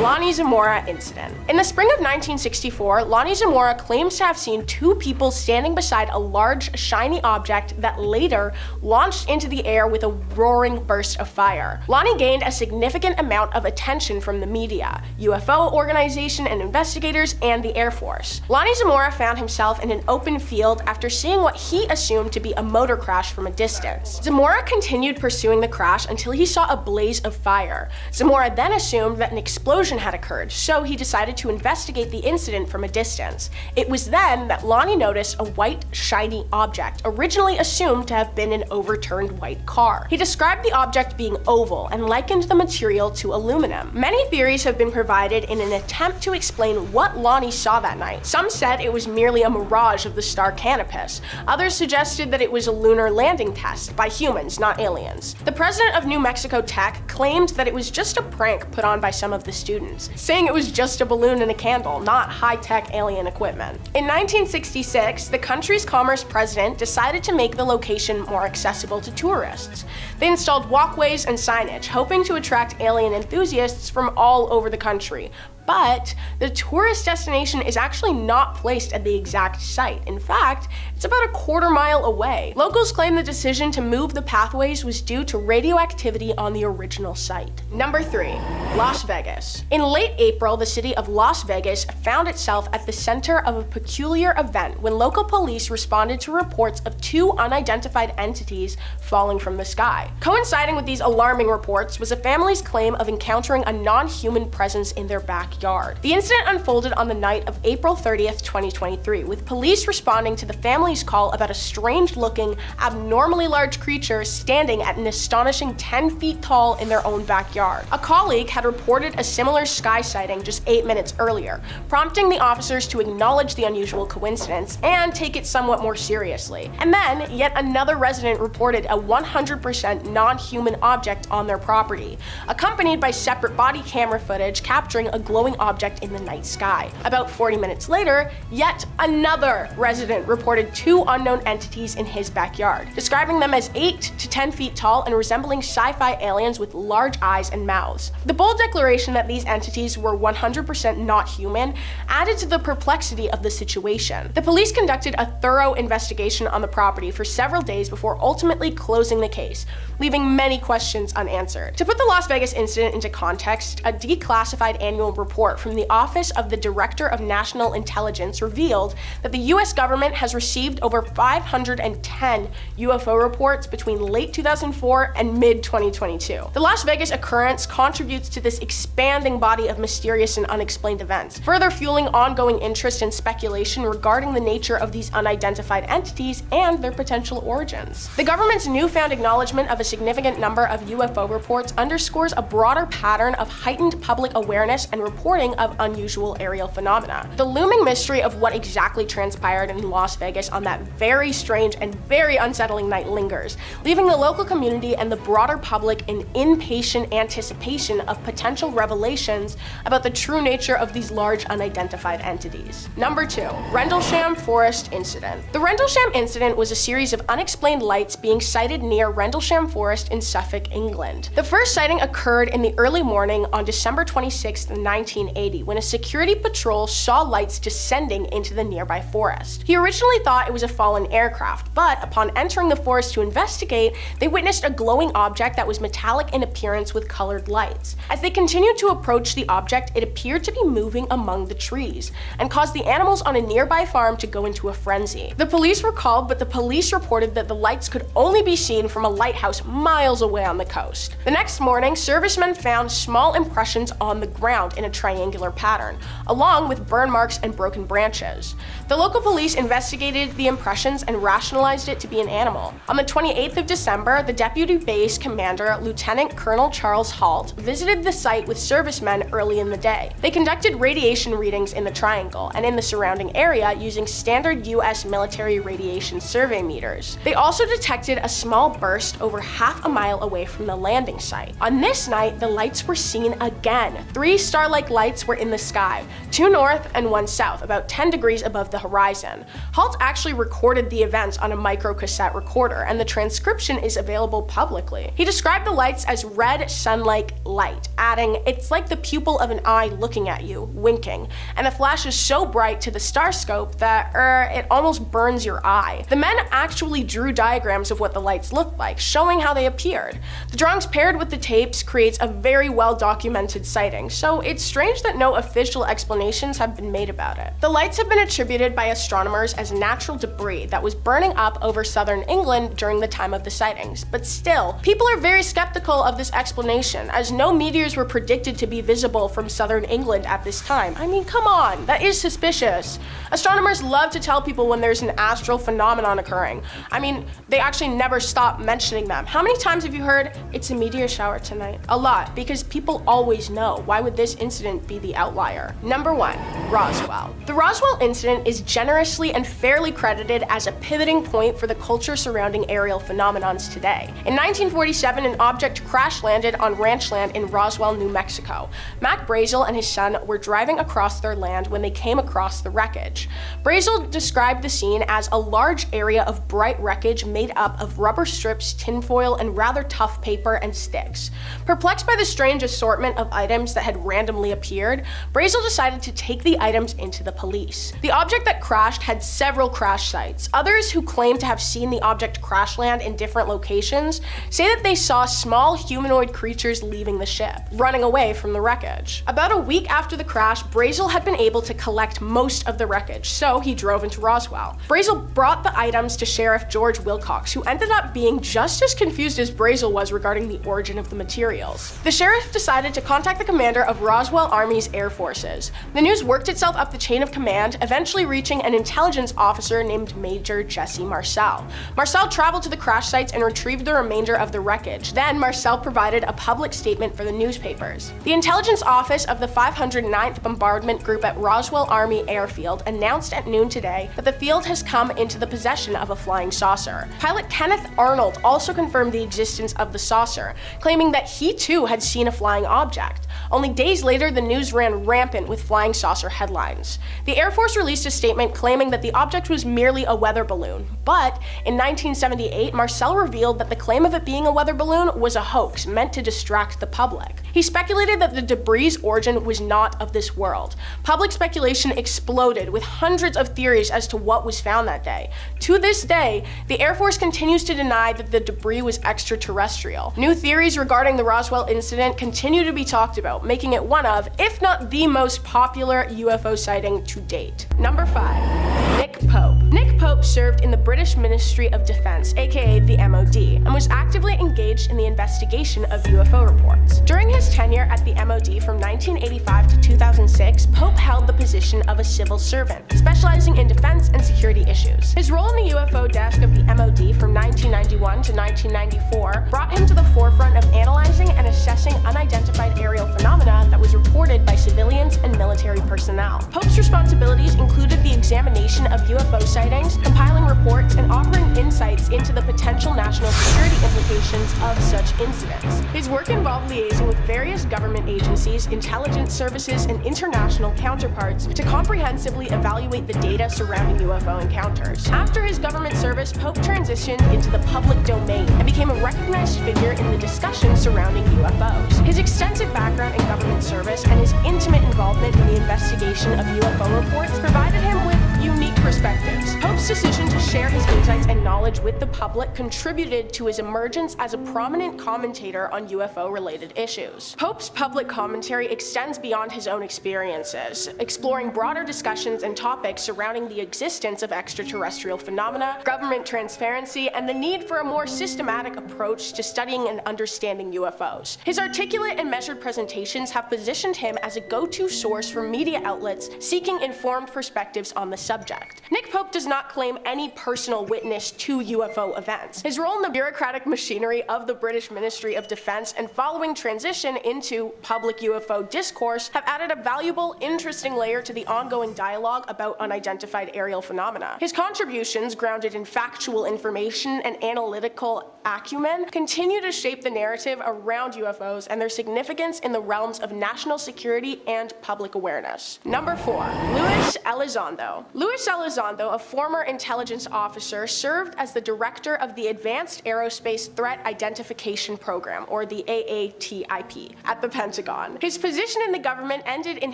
Speaker 3: Lonnie Zamora Incident. In the spring of 1964, Lonnie Zamora claims to have seen two people standing beside a large, shiny object that later launched into the air with a roaring burst of fire. Lonnie gained a significant amount of attention from the media, UFO organization and investigators, and the Air Force. Lonnie Zamora found himself in an open field after seeing what he assumed to be a motor crash from a distance. Zamora continued pursuing the crash until he saw a blaze of fire. Zamora then assumed that an explosion had occurred, so he decided to investigate the incident from a distance. It was then that Lonnie noticed a white, shiny object, originally assumed to have been an overturned white car. He described the object being oval and likened the material to aluminum. Many theories have been provided in an attempt to explain what Lonnie saw that night. Some said it was merely a mirage of the star Canopus. Others suggested that it was a lunar landing test by humans, not aliens. The president of New Mexico Tech claimed that it was just a prank put on by some of the students, saying it was just a balloon and a candle, not high-tech alien equipment. In 1966, the country's commerce president decided to make the location more accessible to tourists. They installed walkways and signage, hoping to attract alien enthusiasts from all over the country. But the tourist destination is actually not placed at the exact site. In fact, it's about a quarter-mile away. Locals claim the decision to move the pathways was due to radioactivity on the original site. Number 3. Las Vegas. In late April, the city of Las Vegas found itself at the center of a peculiar event when local police responded to reports of two unidentified entities falling from the sky. Coinciding with these alarming reports was a family's claim of encountering a non-human presence in their backyard. The incident unfolded on the night of April 30th, 2023, with police responding to the family's call about a strange-looking, abnormally large creature standing at an astonishing 10 feet tall in their own backyard. A colleague had reported a similar sky sighting just 8 minutes earlier, prompting the officers to acknowledge the unusual coincidence and take it somewhat more seriously. And then, yet another resident reported a 100% non-human object on their property, accompanied by separate body camera footage capturing a glowing object in the night sky. About 40 minutes later, yet another resident reported two unknown entities in his backyard, describing them as 8 to 10 feet tall and resembling sci-fi aliens with large eyes and mouths. The bold declaration that these entities were 100% not human added to the perplexity of the situation. The police conducted a thorough investigation on the property for several days before ultimately closing the case, leaving many questions unanswered. To put the Las Vegas incident into context, a declassified annual report from the Office of the Director of National Intelligence revealed that the US government has received over 510 UFO reports between late 2004 and mid-2022. The Las Vegas occurrence contributes to this expanding body of mysterious and unexplained events, further fueling ongoing interest and speculation regarding the nature of these unidentified entities and their potential origins. The government's newfound acknowledgement of a significant number of UFO reports underscores a broader pattern of heightened public awareness and reporting of unusual aerial phenomena. The looming mystery of what exactly transpired in Las Vegas on that very strange and very unsettling night lingers, leaving the local community and the broader public in impatient anticipation of potential revelations about the true nature of these large unidentified entities. Number 2. Rendlesham Forest Incident. The Rendlesham Incident was a series of unexplained lights being sighted near Rendlesham Forest in Suffolk, England. The first sighting occurred in the early morning on December 26, 1980, when a security patrol saw lights descending into the nearby forest. He originally thought it was a fallen aircraft, but upon entering the forest to investigate, they witnessed a glowing object that was metallic in appearance with colored lights. As they continued to approach the object, it appeared to be moving among the trees, and caused the animals on a nearby farm to go into a frenzy. The police were called, but the police reported that the lights could only be seen from a lighthouse miles away on the coast. The next morning, servicemen found small impressions on the ground in a triangular pattern, along with burn marks and broken branches. The local police investigated the impressions and rationalized it to be an animal. On the 28th of December, the deputy base commander, Lieutenant Colonel Charles Halt, visited the site with servicemen early in the day. They conducted radiation readings in the triangle and in the surrounding area using standard U.S. military radiation survey meters. They also detected a small burst over half a mile away from the landing site. On this night, the lights were seen again. 3 star-like lights were in the sky, 2 north and 1 south, about 10 degrees above the horizon. Halt actually recorded the events on a microcassette recorder, and the transcription is available publicly. He described the lights as red sun-like light, adding, "It's like the pupil of an eye looking at you, winking, and the flash is so bright to the starscope that, it almost burns your eye." The men actually drew diagrams of what the lights looked like, showing how they appeared. The drawings paired with the tapes creates a very well-documented sighting, so it's strange that no official explanations have been made about it. The lights have been attributed by astronomers as natural debris that was burning up over southern England during the time of the sightings, but still, people are very skeptical of this explanation, as no meteors were predicted to be visible from southern England at this time. I mean, come on, that is suspicious. Astronomers love to tell people when there's an astral phenomenon occurring. I mean, they actually never stop mentioning them. How many times have you heard, "It's a meteor shower tonight"? A lot, because people always know. Why would this incident be the outlier? Number 1, Roswell. The Roswell incident is generously and fairly credited as a pivoting point for the culture surrounding aerial phenomenons today. In 1947, an object crash-landed on ranch land in Roswell, New Mexico. Mac Brazel and his son were driving across their land when they came across the wreckage. Brazel described the scene as a large area of bright wreckage made up of rubber strips, tinfoil, and rather tough paper and sticks. Perplexed by the strange assortment of items that had randomly appeared, Brazel decided to take the items into the police. The object that crashed had several crash sites. Others who claim to have seen the object crash land in different locations say that they saw small humanoid creatures leaving the ship, running away from the wreckage. About a week after the crash, Brazel had been able to collect most of the wreckage, so he drove into Roswell. Brazel brought the items to Sheriff George Wilcox, who ended up being just as confused as Brazel was regarding the origin of the materials. The sheriff decided to contact the commander of Roswell Army's Air Forces. The news worked itself up the chain of command, eventually reaching an intelligence officer named Major Jesse Marcel. Marcel traveled to the crash sites and retrieved the remainder of the wreckage. Then Marcel provided a public statement for the newspapers. The intelligence office of the 509th Bombardment Group at Roswell Army Airfield announced at noon today that the field has come into the possession of a flying saucer. Pilot Kenneth Arnold also confirmed the existence of the saucer, claiming that he too had seen a flying object. Only days later, the news ran rampant with flying saucer headlines. The Air Force released a statement claiming that the object was merely a weather balloon, but in 1978, Marcel revealed that the claim of it being a weather balloon was a hoax meant to distract the public. He speculated that the debris' origin was not of this world. Public speculation exploded with hundreds of theories as to what was found that day. To this day, the Air Force continues to deny that the debris was extraterrestrial. New theories regarding the Roswell incident continue to be talked about, making it one of, if not the most popular UFO sighting to date. Number 5. Nick Pope. Nick Pope served in the British Ministry of Defense, aka the MOD, and was actively engaged in the investigation of UFO reports. During his tenure at the MOD from 1985 to 2006, Pope held the position of a civil servant, specializing in defense and security issues. His role in the UFO desk of the MOD from 1991 to 1994 brought him to the forefront of analyzing and assessing unidentified aerial phenomena that was reported by civilians and military personnel. Pope's responsibilities included the examination of UFO sightings, compiling reports, and offering insights into the potential national security implications of such incidents. His work involved liaising with various government agencies, intelligence services, and international counterparts to comprehensively evaluate the data surrounding UFO encounters. After his government service, Pope transitioned into the public domain and became a recognized figure in the discussion surrounding UFOs. His extensive background in government service and his intimate involvement in the investigation of UFO reports provided him with unique perspectives. Pope's Pope's decision to share his insights and knowledge with the public contributed to his emergence as a prominent commentator on UFO-related issues. Pope's public commentary extends beyond his own experiences, exploring broader discussions and topics surrounding the existence of extraterrestrial phenomena, government transparency, and the need for a more systematic approach to studying and understanding UFOs. His articulate and measured presentations have positioned him as a go-to source for media outlets seeking informed perspectives on the subject. Nick Pope does not claim any personal witness to UFO events. His role in the bureaucratic machinery of the British Ministry of Defense and following transition into public UFO discourse have added a valuable, interesting layer to the ongoing dialogue about unidentified aerial phenomena. His contributions, grounded in factual information and analytical acumen, continue to shape the narrative around UFOs and their significance in the realms of national security and public awareness. Number 4. Luis Elizondo. Luis Elizondo, a former intelligence officer, served as the director of the Advanced Aerospace Threat Identification Program, or the AATIP, at the Pentagon. His position in the government ended in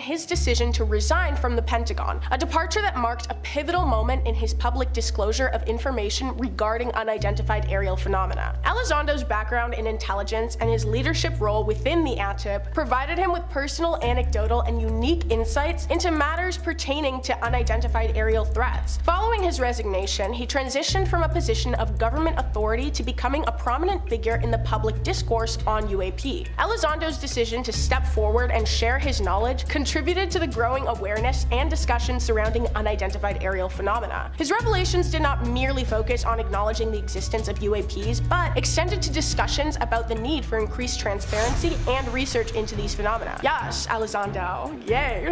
Speaker 3: his decision to resign from the Pentagon, a departure that marked a pivotal moment in his public disclosure of information regarding unidentified aerial phenomena. Elizondo's background in intelligence and his leadership role within the ATIP provided him with personal, anecdotal, and unique insights into matters pertaining to unidentified aerial threats. Following his resignation, he transitioned from a position of government authority to becoming a prominent figure in the public discourse on UAP. Elizondo's decision to step forward and share his knowledge contributed to the growing awareness and discussion surrounding unidentified aerial phenomena. His revelations did not merely focus on acknowledging the existence of UAPs, but extended to discussions about the need for increased transparency and research into these phenomena. Yes, Elizondo. Yay.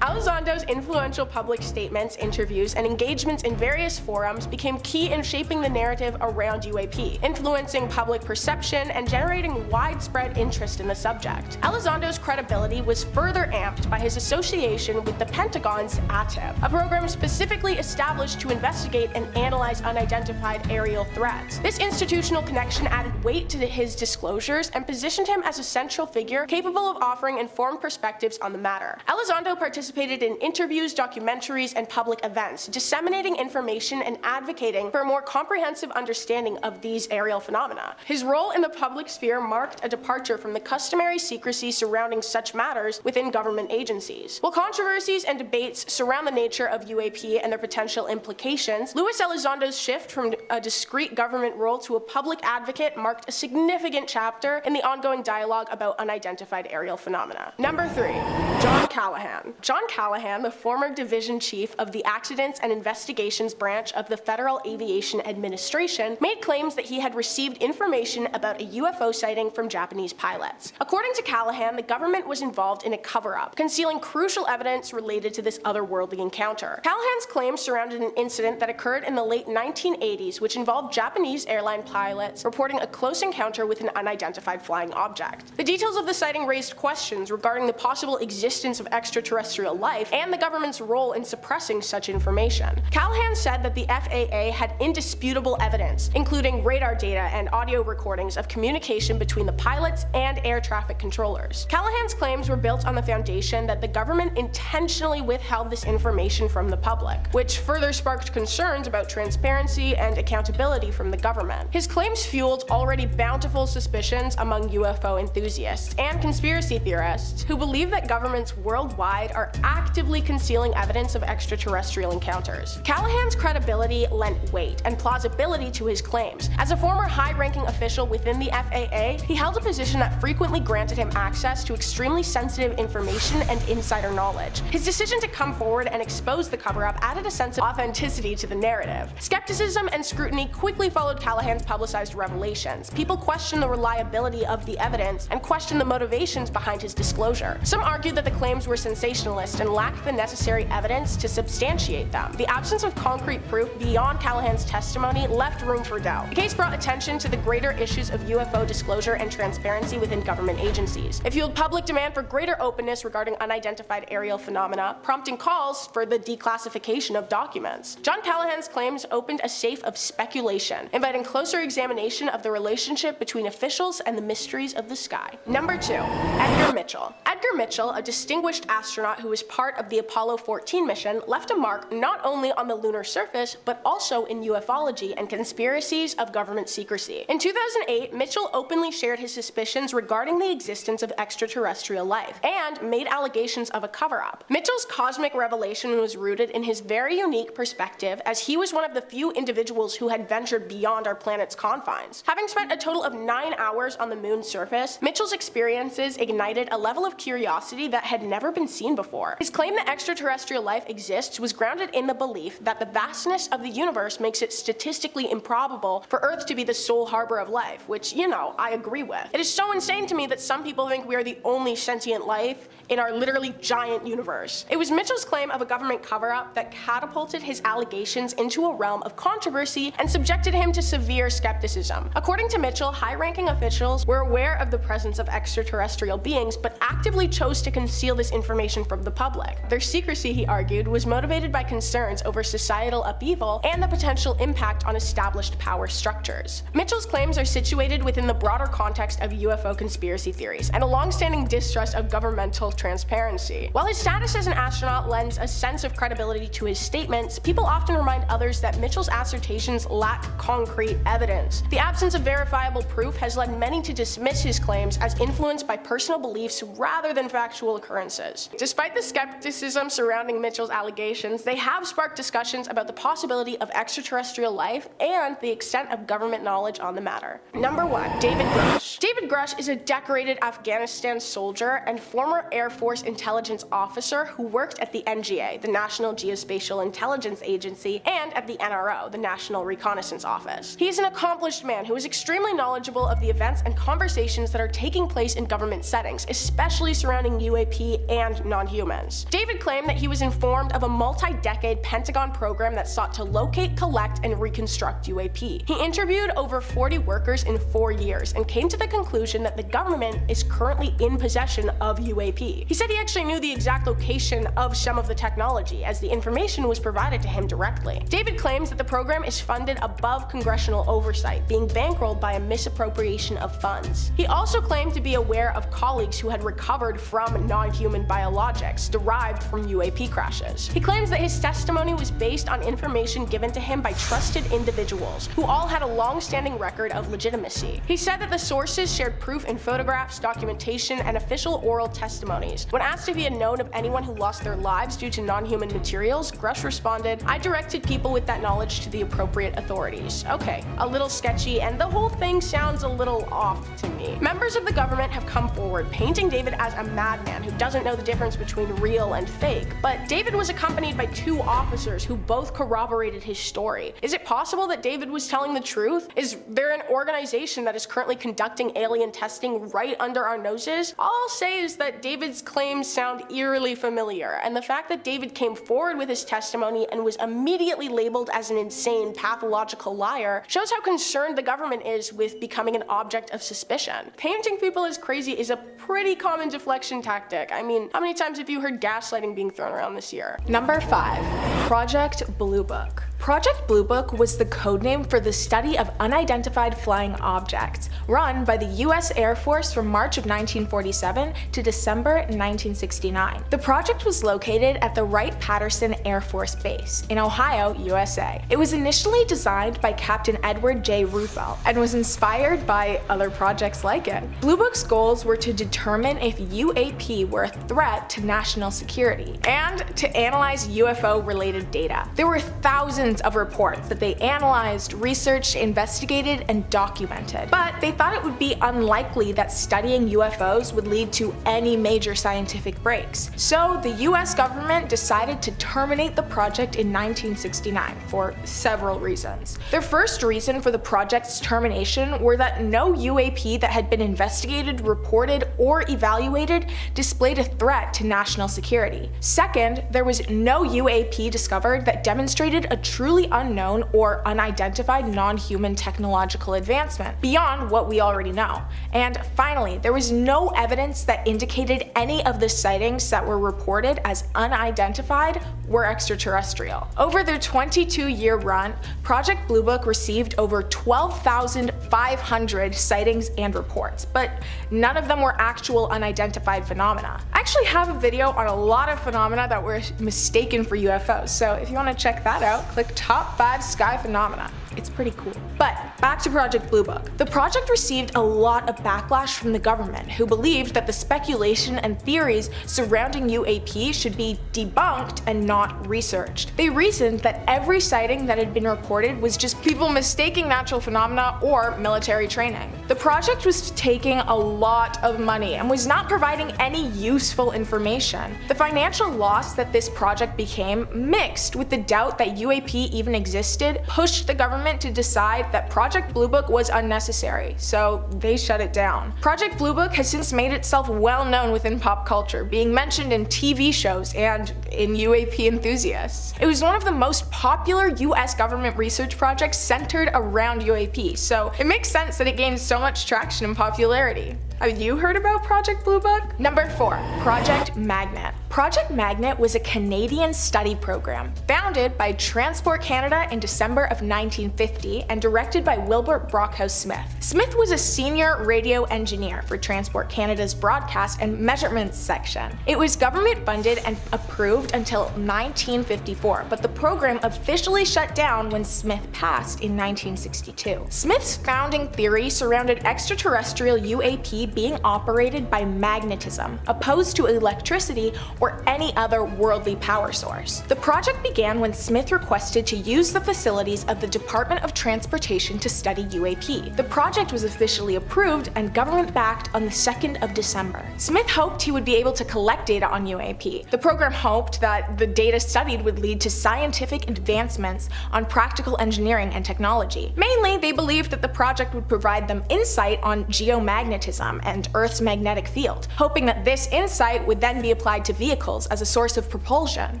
Speaker 3: Elizondo's influential public statements, interviews, and engagements in various forums became key in shaping the narrative around UAP, influencing public perception and generating widespread interest in the subject. Elizondo's credibility was further amped by his association with the Pentagon's ATIP, a program specifically established to investigate and analyze unidentified aerial threats. This institutional connection added weight to his disclosures and positioned him as a central figure capable of offering informed perspectives on the matter. Elizondo participated in interviews, documentaries, and public events, disseminating information and advocating for a more comprehensive understanding of these aerial phenomena. His role in the public sphere marked a departure from the customary secrecy surrounding such matters within government agencies. While controversies and debates surround the nature of UAP and their potential implications, Luis Elizondo's shift from a discrete government role to a public advocate marked a significant chapter in the ongoing dialogue about unidentified aerial phenomena. Number 3. John Callahan. John Callahan, the former division chief of the Accidents and Investigations branch of the Federal Aviation Administration, made claims that he had received information about a UFO sighting from Japanese pilots. According to Callahan, the government was involved in a cover-up, concealing crucial evidence related to this otherworldly encounter. Callahan's claims surrounded an incident that occurred in the late 1980s, which involved Japanese airline pilots reporting a close encounter with an unidentified flying object. The details of the sighting raised questions regarding the possible existence of extraterrestrial life and the government's role in suppressing such information. Callahan said that the FAA had indisputable evidence, including radar data and audio recordings of communication between the pilots and air traffic controllers. Callahan's claims were built on the foundation that the government intentionally withheld this information from the public, which further sparked concerns about transparency and accountability from the government. His claims fueled already bountiful suspicions among UFO enthusiasts and conspiracy theorists who believe that governments worldwide are actively concealing evidence of extraterrestrial encounters. Callahan's credibility lent weight and plausibility to his claims. As a former high-ranking official within the FAA, he held a position that frequently granted him access to extremely sensitive information and insider knowledge. His decision to come forward and expose the cover-up added a sense of authenticity to the narrative. Skepticism and scrutiny quickly followed Callahan's publicized revelations. People questioned the reliability of the evidence and questioned the motivations behind his disclosure. Some argued that the claims were sensationalist and lacked the necessary evidence to substantiate them. The absence of concrete proof beyond Callahan's testimony left room for doubt. The case brought attention to the greater issues of UFO disclosure and transparency within government agencies. It fueled public demand for greater openness regarding unidentified aerial phenomena, prompting calls for the declassification of documents. John Callahan's claims opened a safe of speculation, inviting closer examination of the relationship between officials and the mysteries of the sky. Number 2. Edgar Mitchell. Edgar Mitchell, a distinguished astronaut who was part of the Apollo 14 mission, left a mark not only on the lunar surface, but also in ufology and conspiracies of government secrecy. In 2008, Mitchell openly shared his suspicions regarding the existence of extraterrestrial life, and made allegations of a cover-up. Mitchell's cosmic revelation was rooted in his very unique perspective, as he was one of the few individuals who had ventured beyond our planet's confines. Having spent a total of 9 hours on the moon's surface, Mitchell's experiences ignited a level of curiosity that had never been seen before. His claim that extraterrestrial life exists was grounded in the belief that the vastness of the universe makes it statistically improbable for Earth to be the sole harbor of life, which, you know, I agree with. It is so insane to me that some people think we are the only sentient life in our literally giant universe. It was Mitchell's claim of a government cover-up that catapulted his allegations into a realm of controversy and subjected him to severe skepticism. According to Mitchell, high-ranking officials were aware of the presence of extraterrestrial beings, but actively chose to conceal this information from the public. Their secrecy, he argued, was motivated by concerns over societal upheaval and the potential impact on established power structures. Mitchell's claims are situated within the broader context of UFO conspiracy theories and a long-standing distrust of governmental transparency. While his status as an astronaut lends a sense of credibility to his statements, people often remind others that Mitchell's assertions lack concrete evidence. The absence of verifiable proof has led many to dismiss his claims as influenced by personal beliefs rather than factual occurrences. Despite the skepticism surrounding Mitchell's allegations, they have sparked discussions about the possibility of extraterrestrial life and the extent of government knowledge on the matter. Number 1. David Grusch. David Grusch is a decorated Afghanistan soldier and former Air Force intelligence officer who worked at the NGA, the National Geospatial Intelligence Agency, and at the NRO, the National Reconnaissance Office. He is an accomplished man who is extremely knowledgeable of the events and conversations that are taking place in government settings, especially surrounding UAP and non-humans. David claimed that he was informed of a multi-decade Pentagon program that sought to locate, collect, and reconstruct UAP. He interviewed over 40 workers in 4 years and came to the conclusion that the government is currently in possession of UAP. He said he actually knew the exact location of some of the technology, as the information was provided to him directly. David claims that the program is funded above congressional oversight, being bankrolled by a misappropriation of funds. He also claimed to be aware of colleagues who had recovered from non-human biologics derived from UAP crashes. He claims that his testimony was based on information given to him by trusted individuals, who all had a long-standing record of legitimacy. He said that the sources shared proof in photographs, documentation, and official oral testimonies. When asked if he had known of anyone who lost their lives due to non-human materials, Grusch responded, "I directed people with that knowledge to the appropriate authorities." Okay, a little sketchy, and the whole thing sounds a little off to me. Members of the government have come forward, painting David as a madman who doesn't know the difference between real and fake. But David was accompanied by 2 officers who both corroborated his story. Is it possible that David was telling the truth? Is there an organization that is currently conducting alien testing right under our noses? All I'll say is that David's claims sound eerily familiar, and the fact that David came forward with his testimony and was immediately labeled as an insane, pathological liar shows how concerned the government is with becoming an object of suspicion. Painting people as crazy is a pretty common deflection tactic. I mean, how many times have you heard gaslighting being thrown around this year? Number 5. Project Blue Book. Project Blue Book was the codename for the study of unidentified flying objects, run by the US Air Force from March of 1947 to December 1969. The project was located at the Wright-Patterson Air Force Base in Ohio, USA. It was initially designed by Captain Edward J. Roosevelt and was inspired by other projects like it. Blue Book's goals were to determine if UAP were a threat to national security and to analyze UFO-related data. There were thousands of reports that they analyzed, researched, investigated, and documented. But they thought it would be unlikely that studying UFOs would lead to any major scientific breaks. So the US government decided to terminate the project in 1969 for several reasons. Their first reason for the project's termination were that no UAP that had been investigated, reported, or evaluated displayed a threat to national security. Second, there was no UAP discovered that demonstrated a true truly unknown or unidentified non-human technological advancement, beyond what we already know. And finally, there was no evidence that indicated any of the sightings that were reported as unidentified were extraterrestrial. Over their 22-year run, Project Blue Book received over 12,500 sightings and reports, but none of them were actual unidentified phenomena. I actually have a video on a lot of phenomena that were mistaken for UFOs, so if you want to check that out, click Top 5 Sky Phenomena. It's pretty cool. But back to Project Blue Book. The project received a lot of backlash from the government, who believed that the speculation and theories surrounding UAP should be debunked and not researched. They reasoned that every sighting that had been reported was just people mistaking natural phenomena or military training. The project was taking a lot of money and was not providing any useful information. The financial loss that this project became, mixed with the doubt that UAP even existed, pushed the government to decide that Project Blue Book was unnecessary, so they shut it down. Project Blue Book has since made itself well known within pop culture, being mentioned in TV shows and in UAP enthusiasts. It was one of the most popular US government research projects centered around UAP, so it makes sense that it gained so much traction and popularity. Have you heard about Project Blue Book? Number 4, Project Magnet. Project Magnet was a Canadian study program founded by Transport Canada in December of 1950 and directed by Wilbert Brockhouse Smith. Smith was a senior radio engineer for Transport Canada's broadcast and measurements section. It was government funded and approved until 1954, but the program officially shut down when Smith passed in 1962. Smith's founding theory surrounded extraterrestrial UAP being operated by magnetism, opposed to electricity or any other worldly power source. The project began when Smith requested to use the facilities of the Department of Transportation to study UAP. The project was officially approved and government-backed on the 2nd of December. Smith hoped he would be able to collect data on UAP. The program hoped that the data studied would lead to scientific advancements on practical engineering and technology. Mainly, they believed that the project would provide them insight on geomagnetism and Earth's magnetic field, hoping that this insight would then be applied to vehicles as a source of propulsion.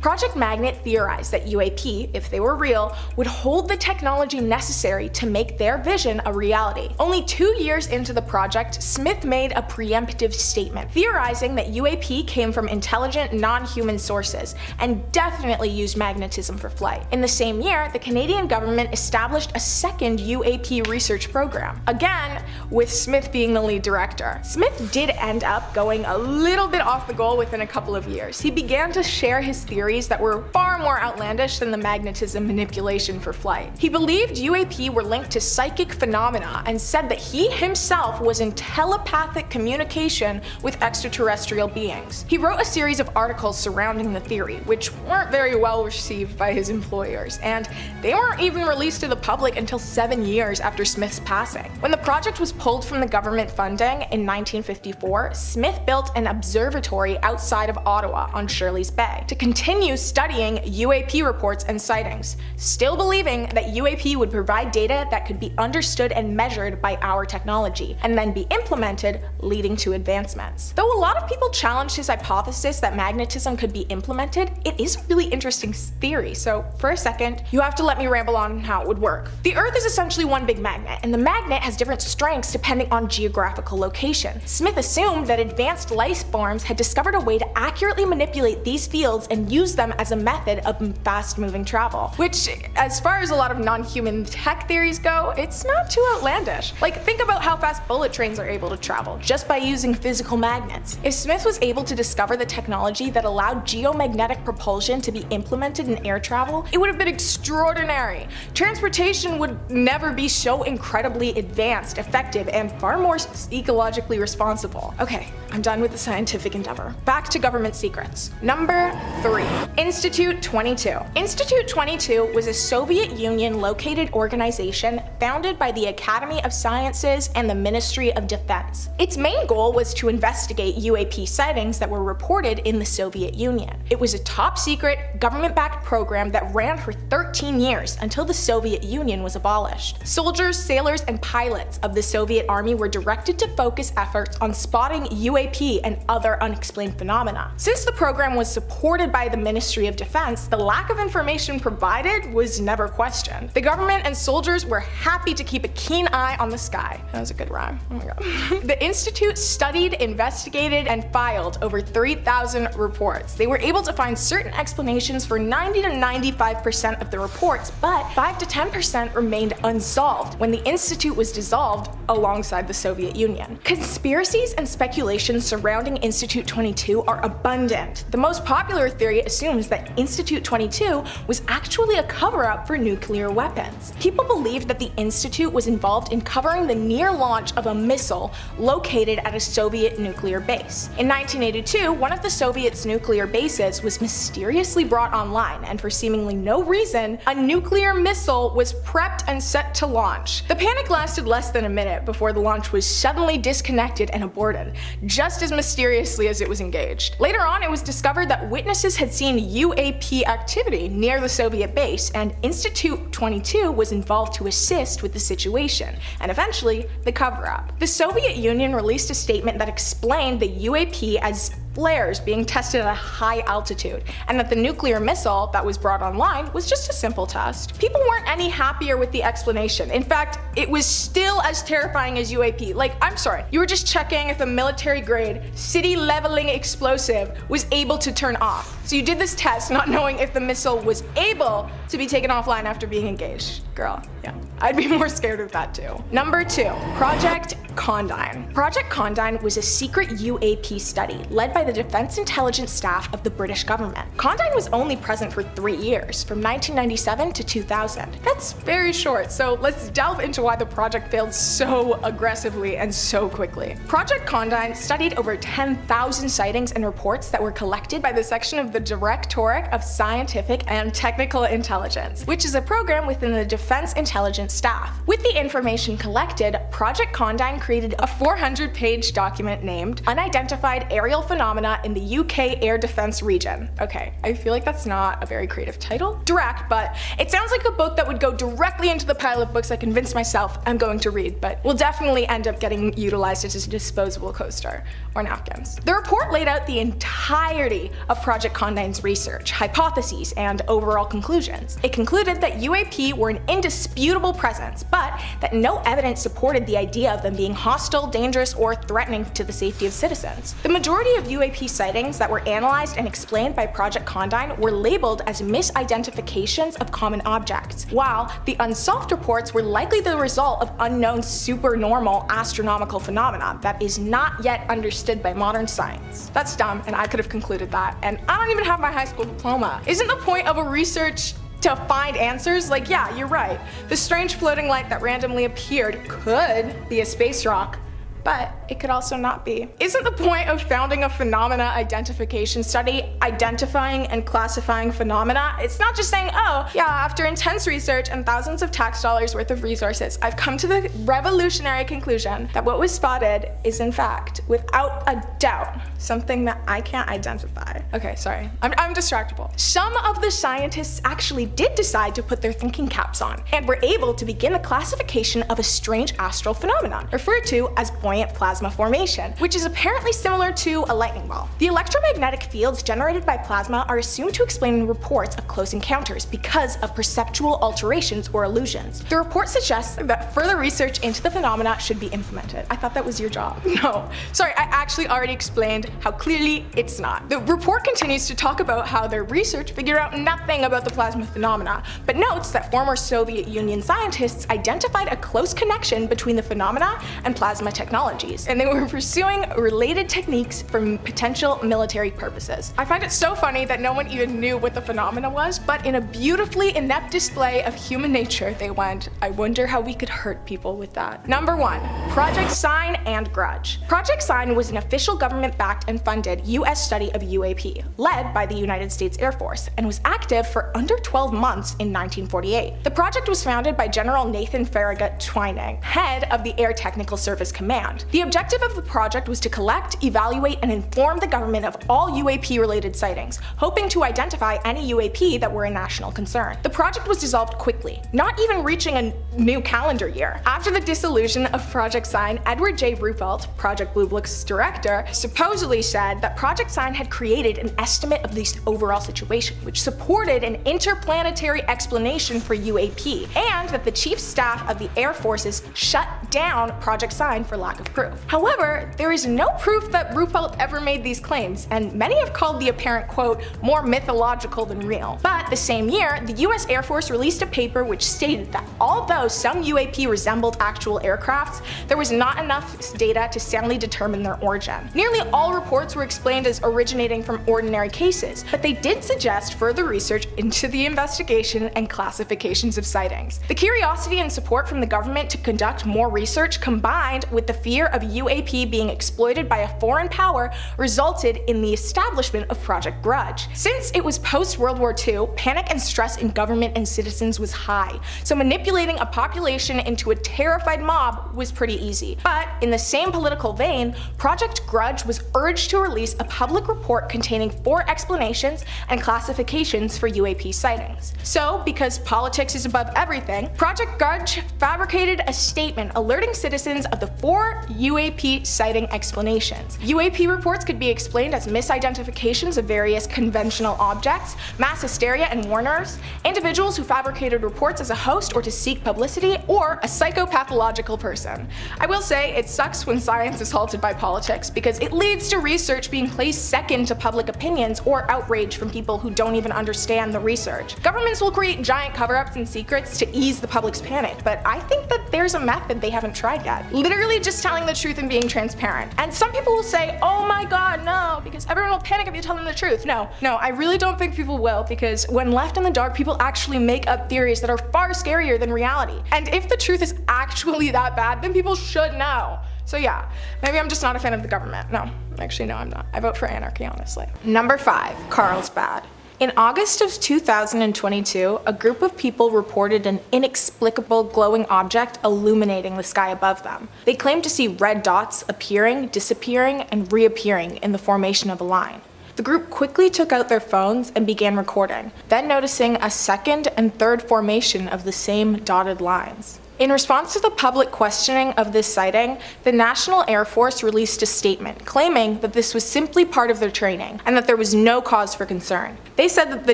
Speaker 3: Project Magnet theorized that UAP, if they were real, would hold the technology necessary to make their vision a reality. Only 2 years into the project, Smith made a preemptive statement, theorizing that UAP came from intelligent, non-human sources, and definitely used magnetism for flight. In the same year, the Canadian government established a second UAP research program, again with Smith being the lead director. Smith did end up going a little bit off the goal within a couple of years. He began to share his theories that were far more outlandish than the magnetism manipulation for flight. He believed UAP were linked to psychic phenomena and said that he himself was in telepathic communication with extraterrestrial beings. He wrote a series of articles surrounding the theory, which weren't very well received by his employers, and they weren't even released to the public until 7 years after Smith's passing. When the project was pulled from the government funding in 1954, Smith built an observatory outside of Ottawa on Shirley's Bay to continue studying UAP reports and sightings, still believing that UAP would provide data that could be understood and measured by our technology, and then be implemented, leading to advancements. Though a lot of people challenged his hypothesis that magnetism could be implemented, it is a really interesting theory, so for a second, you have to let me ramble on how it would work. The Earth is essentially one big magnet, and the magnet has different strengths depending on geographical location. Smith assumed that advanced life forms had discovered a way to accurately manipulate these fields and use them as a method of fast-moving travel, which, as far as a lot of non-human tech theories go, it's not too outlandish. Like, think about how fast bullet trains are able to travel, just by using physical magnets. If Smith was able to discover the technology that allowed geomagnetic propulsion to be implemented in air travel, it would have been extraordinary. Transportation would never be so incredibly advanced, effective, and far more ecologically responsible. Okay, I'm done with the scientific endeavor. Back to government secrets. Number 3. Institute 22. Institute 22 was a Soviet Union located organization founded by the Academy of Sciences and the Ministry of Defense. Its main goal was to investigate UAP sightings that were reported in the Soviet Union. It was a top-secret, government-backed program that ran for 13 years until the Soviet Union was abolished. Soldiers, sailors, and pilots of the Soviet Army were directed to focus efforts on spotting UAP and other unexplained phenomena. Since the program was supported by the Ministry of Defense, the lack of information provided was never questioned. The government and soldiers were happy to keep a keen eye on the sky. That was a good rhyme. Oh my god. The Institute studied, investigated, and filed over 3,000 reports. They were able to find certain explanations for 90 to 95% of the reports, but 5 to 10% remained unsolved when the Institute was dissolved alongside the Soviet Union. Conspiracies and speculations surrounding Institute 22 are abundant. The most popular theory assumes that Institute 22 was actually a cover-up for nuclear weapons. People believe that the Institute was involved in covering the near launch of a missile located at a Soviet nuclear base. In 1982, one of the Soviet's nuclear bases was mysteriously brought online, and for seemingly no reason, a nuclear missile was prepped and set to launch. The panic lasted less than a minute before the launch was suddenly disconnected and aborted, just as mysteriously as it was engaged. Later on, it was discovered that witnesses had seen UAP activity near the Soviet base, and Institute 22 was involved to assist with the situation, and eventually, the cover-up. The Soviet Union released a statement that explained the UAP as flares being tested at a high altitude, and that the nuclear missile that was brought online was just a simple test. People weren't any happier with the explanation. In fact, it was still as terrifying as UAP. Like, I'm sorry, you were just checking if a military-grade, city-leveling explosive was able to turn off. So you did this test not knowing if the missile was able to be taken offline after being engaged. Girl, yeah. I'd be more scared of that too. Number 2, Project Condign. Project Condign was a secret UAP study led by the Defense Intelligence Staff of the British government. Condign was only present for 3 years, from 1997 to 2000. That's very short, so let's delve into why the project failed so aggressively and so quickly. Project Condign studied over 10,000 sightings and reports that were collected by the section of the Directorate of Scientific and Technical Intelligence, which is a program within the Defense Intelligence Staff. With the information collected, Project Condign created a 400-page document named Unidentified Aerial Phenomena in the UK Air Defence Region. Okay, I feel like that's not a very creative title. Direct, but it sounds like a book that would go directly into the pile of books I convinced myself I'm going to read, but will definitely end up getting utilized as a disposable coaster or napkins. The report laid out the entirety of Project Condign's research, hypotheses, and overall conclusions. It concluded that UAP were an indisputable presence, but that no evidence supported the idea of them being hostile, dangerous, or threatening to the safety of citizens. The majority of UAP sightings that were analyzed and explained by Project Condign were labeled as misidentifications of common objects, while the unsolved reports were likely the result of unknown supernormal astronomical phenomena that is not yet understood by modern science. That's dumb, and I could have concluded that, and I don't even have my high school diploma. Isn't the point of a research to find answers? Like, yeah, you're right. The strange floating light that randomly appeared could be a space rock, but it could also not be. Isn't the point of founding a phenomena identification study identifying and classifying phenomena? It's not just saying, oh, yeah, after intense research and thousands of tax dollars worth of resources, I've come to the revolutionary conclusion that what was spotted is in fact, without a doubt, something that I can't identify. Okay, sorry, I'm distractible. Some of the scientists actually did decide to put their thinking caps on and were able to begin the classification of a strange astral phenomenon, referred to as buoyant plasma formation, which is apparently similar to a lightning ball. The electromagnetic fields generated by plasma are assumed to explain reports of close encounters because of perceptual alterations or illusions. The report suggests that further research into the phenomena should be implemented. I thought that was your job. No. Sorry, I actually already explained how clearly it's not. The report continues to talk about how their research figured out nothing about the plasma phenomena, but notes that former Soviet Union scientists identified a close connection between the phenomena and plasma technologies. sightings, and they were pursuing related techniques for potential military purposes. I find it so funny that no one even knew what the phenomena was, but in a beautifully inept display of human nature, they went, I wonder how we could hurt people with that. Number 1. Project Sign and Grudge. Project Sign was an official government-backed and funded U.S. study of UAP, led by the United States Air Force, and was active for under 12 months in 1948. The project was founded by General Nathan Farragut Twining, head of the Air Technical Service Command. The objective of the project was to collect, evaluate, and inform the government of all UAP-related sightings, hoping to identify any UAP that were a national concern. The project was dissolved quickly, not even reaching a new calendar year. After the dissolution of Project Sign, Edward J. Ruppelt, Project Blue Book's director, supposedly said that Project Sign had created an estimate of the overall situation, which supported an interplanetary explanation for UAP, and that the chief staff of the Air Forces shut down Project Sign for lack of proof. However, there is no proof that Ruppelt ever made these claims, and many have called the apparent quote more mythological than real. But the same year, the US Air Force released a paper which stated that although some UAP resembled actual aircrafts, there was not enough data to soundly determine their origin. Nearly all reports were explained as originating from ordinary cases, but they did suggest further research into the investigation and classifications of sightings. The curiosity and support from the government to conduct more research, combined with the fear of UAP being exploited by a foreign power, resulted in the establishment of Project Grudge. Since it was post-World War II, panic and stress in government and citizens was high, so manipulating a population into a terrified mob was pretty easy. But in the same political vein, Project Grudge was urged to release a public report containing 4 explanations and classifications for UAP sightings. So, because politics is above everything, Project Grudge fabricated a statement alerting citizens of the 4 UAP sighting explanations. UAP reports could be explained as misidentifications of various conventional objects, mass hysteria and warners, individuals who fabricated reports as a host or to seek publicity, or a psychopathological person. I will say, it sucks when science is halted by politics because it leads to research being placed second to public opinions or outrage from people who don't even understand the research. Governments will create giant cover-ups and secrets to ease the public's panic, but I think that there's a method they haven't tried yet. Literally just telling the truth and being transparent. And some people will say, oh my god, no, because everyone will panic if you tell them the truth. No, I really don't think people will, because when left in the dark, people actually make up theories that are far scarier than reality. And if the truth is actually that bad, then people should know. So yeah, maybe I'm just not a fan of the government. No, actually no, I'm not. I vote for anarchy, honestly. Number 5, Carlsbad. In August of 2022, a group of people reported an inexplicable glowing object illuminating the sky above them. They claimed to see red dots appearing, disappearing, and reappearing in the formation of a line. The group quickly took out their phones and began recording, then noticing a second and third formation of the same dotted lines. In response to the public questioning of this sighting, the National Air Force released a statement claiming that this was simply part of their training and that there was no cause for concern. They said that the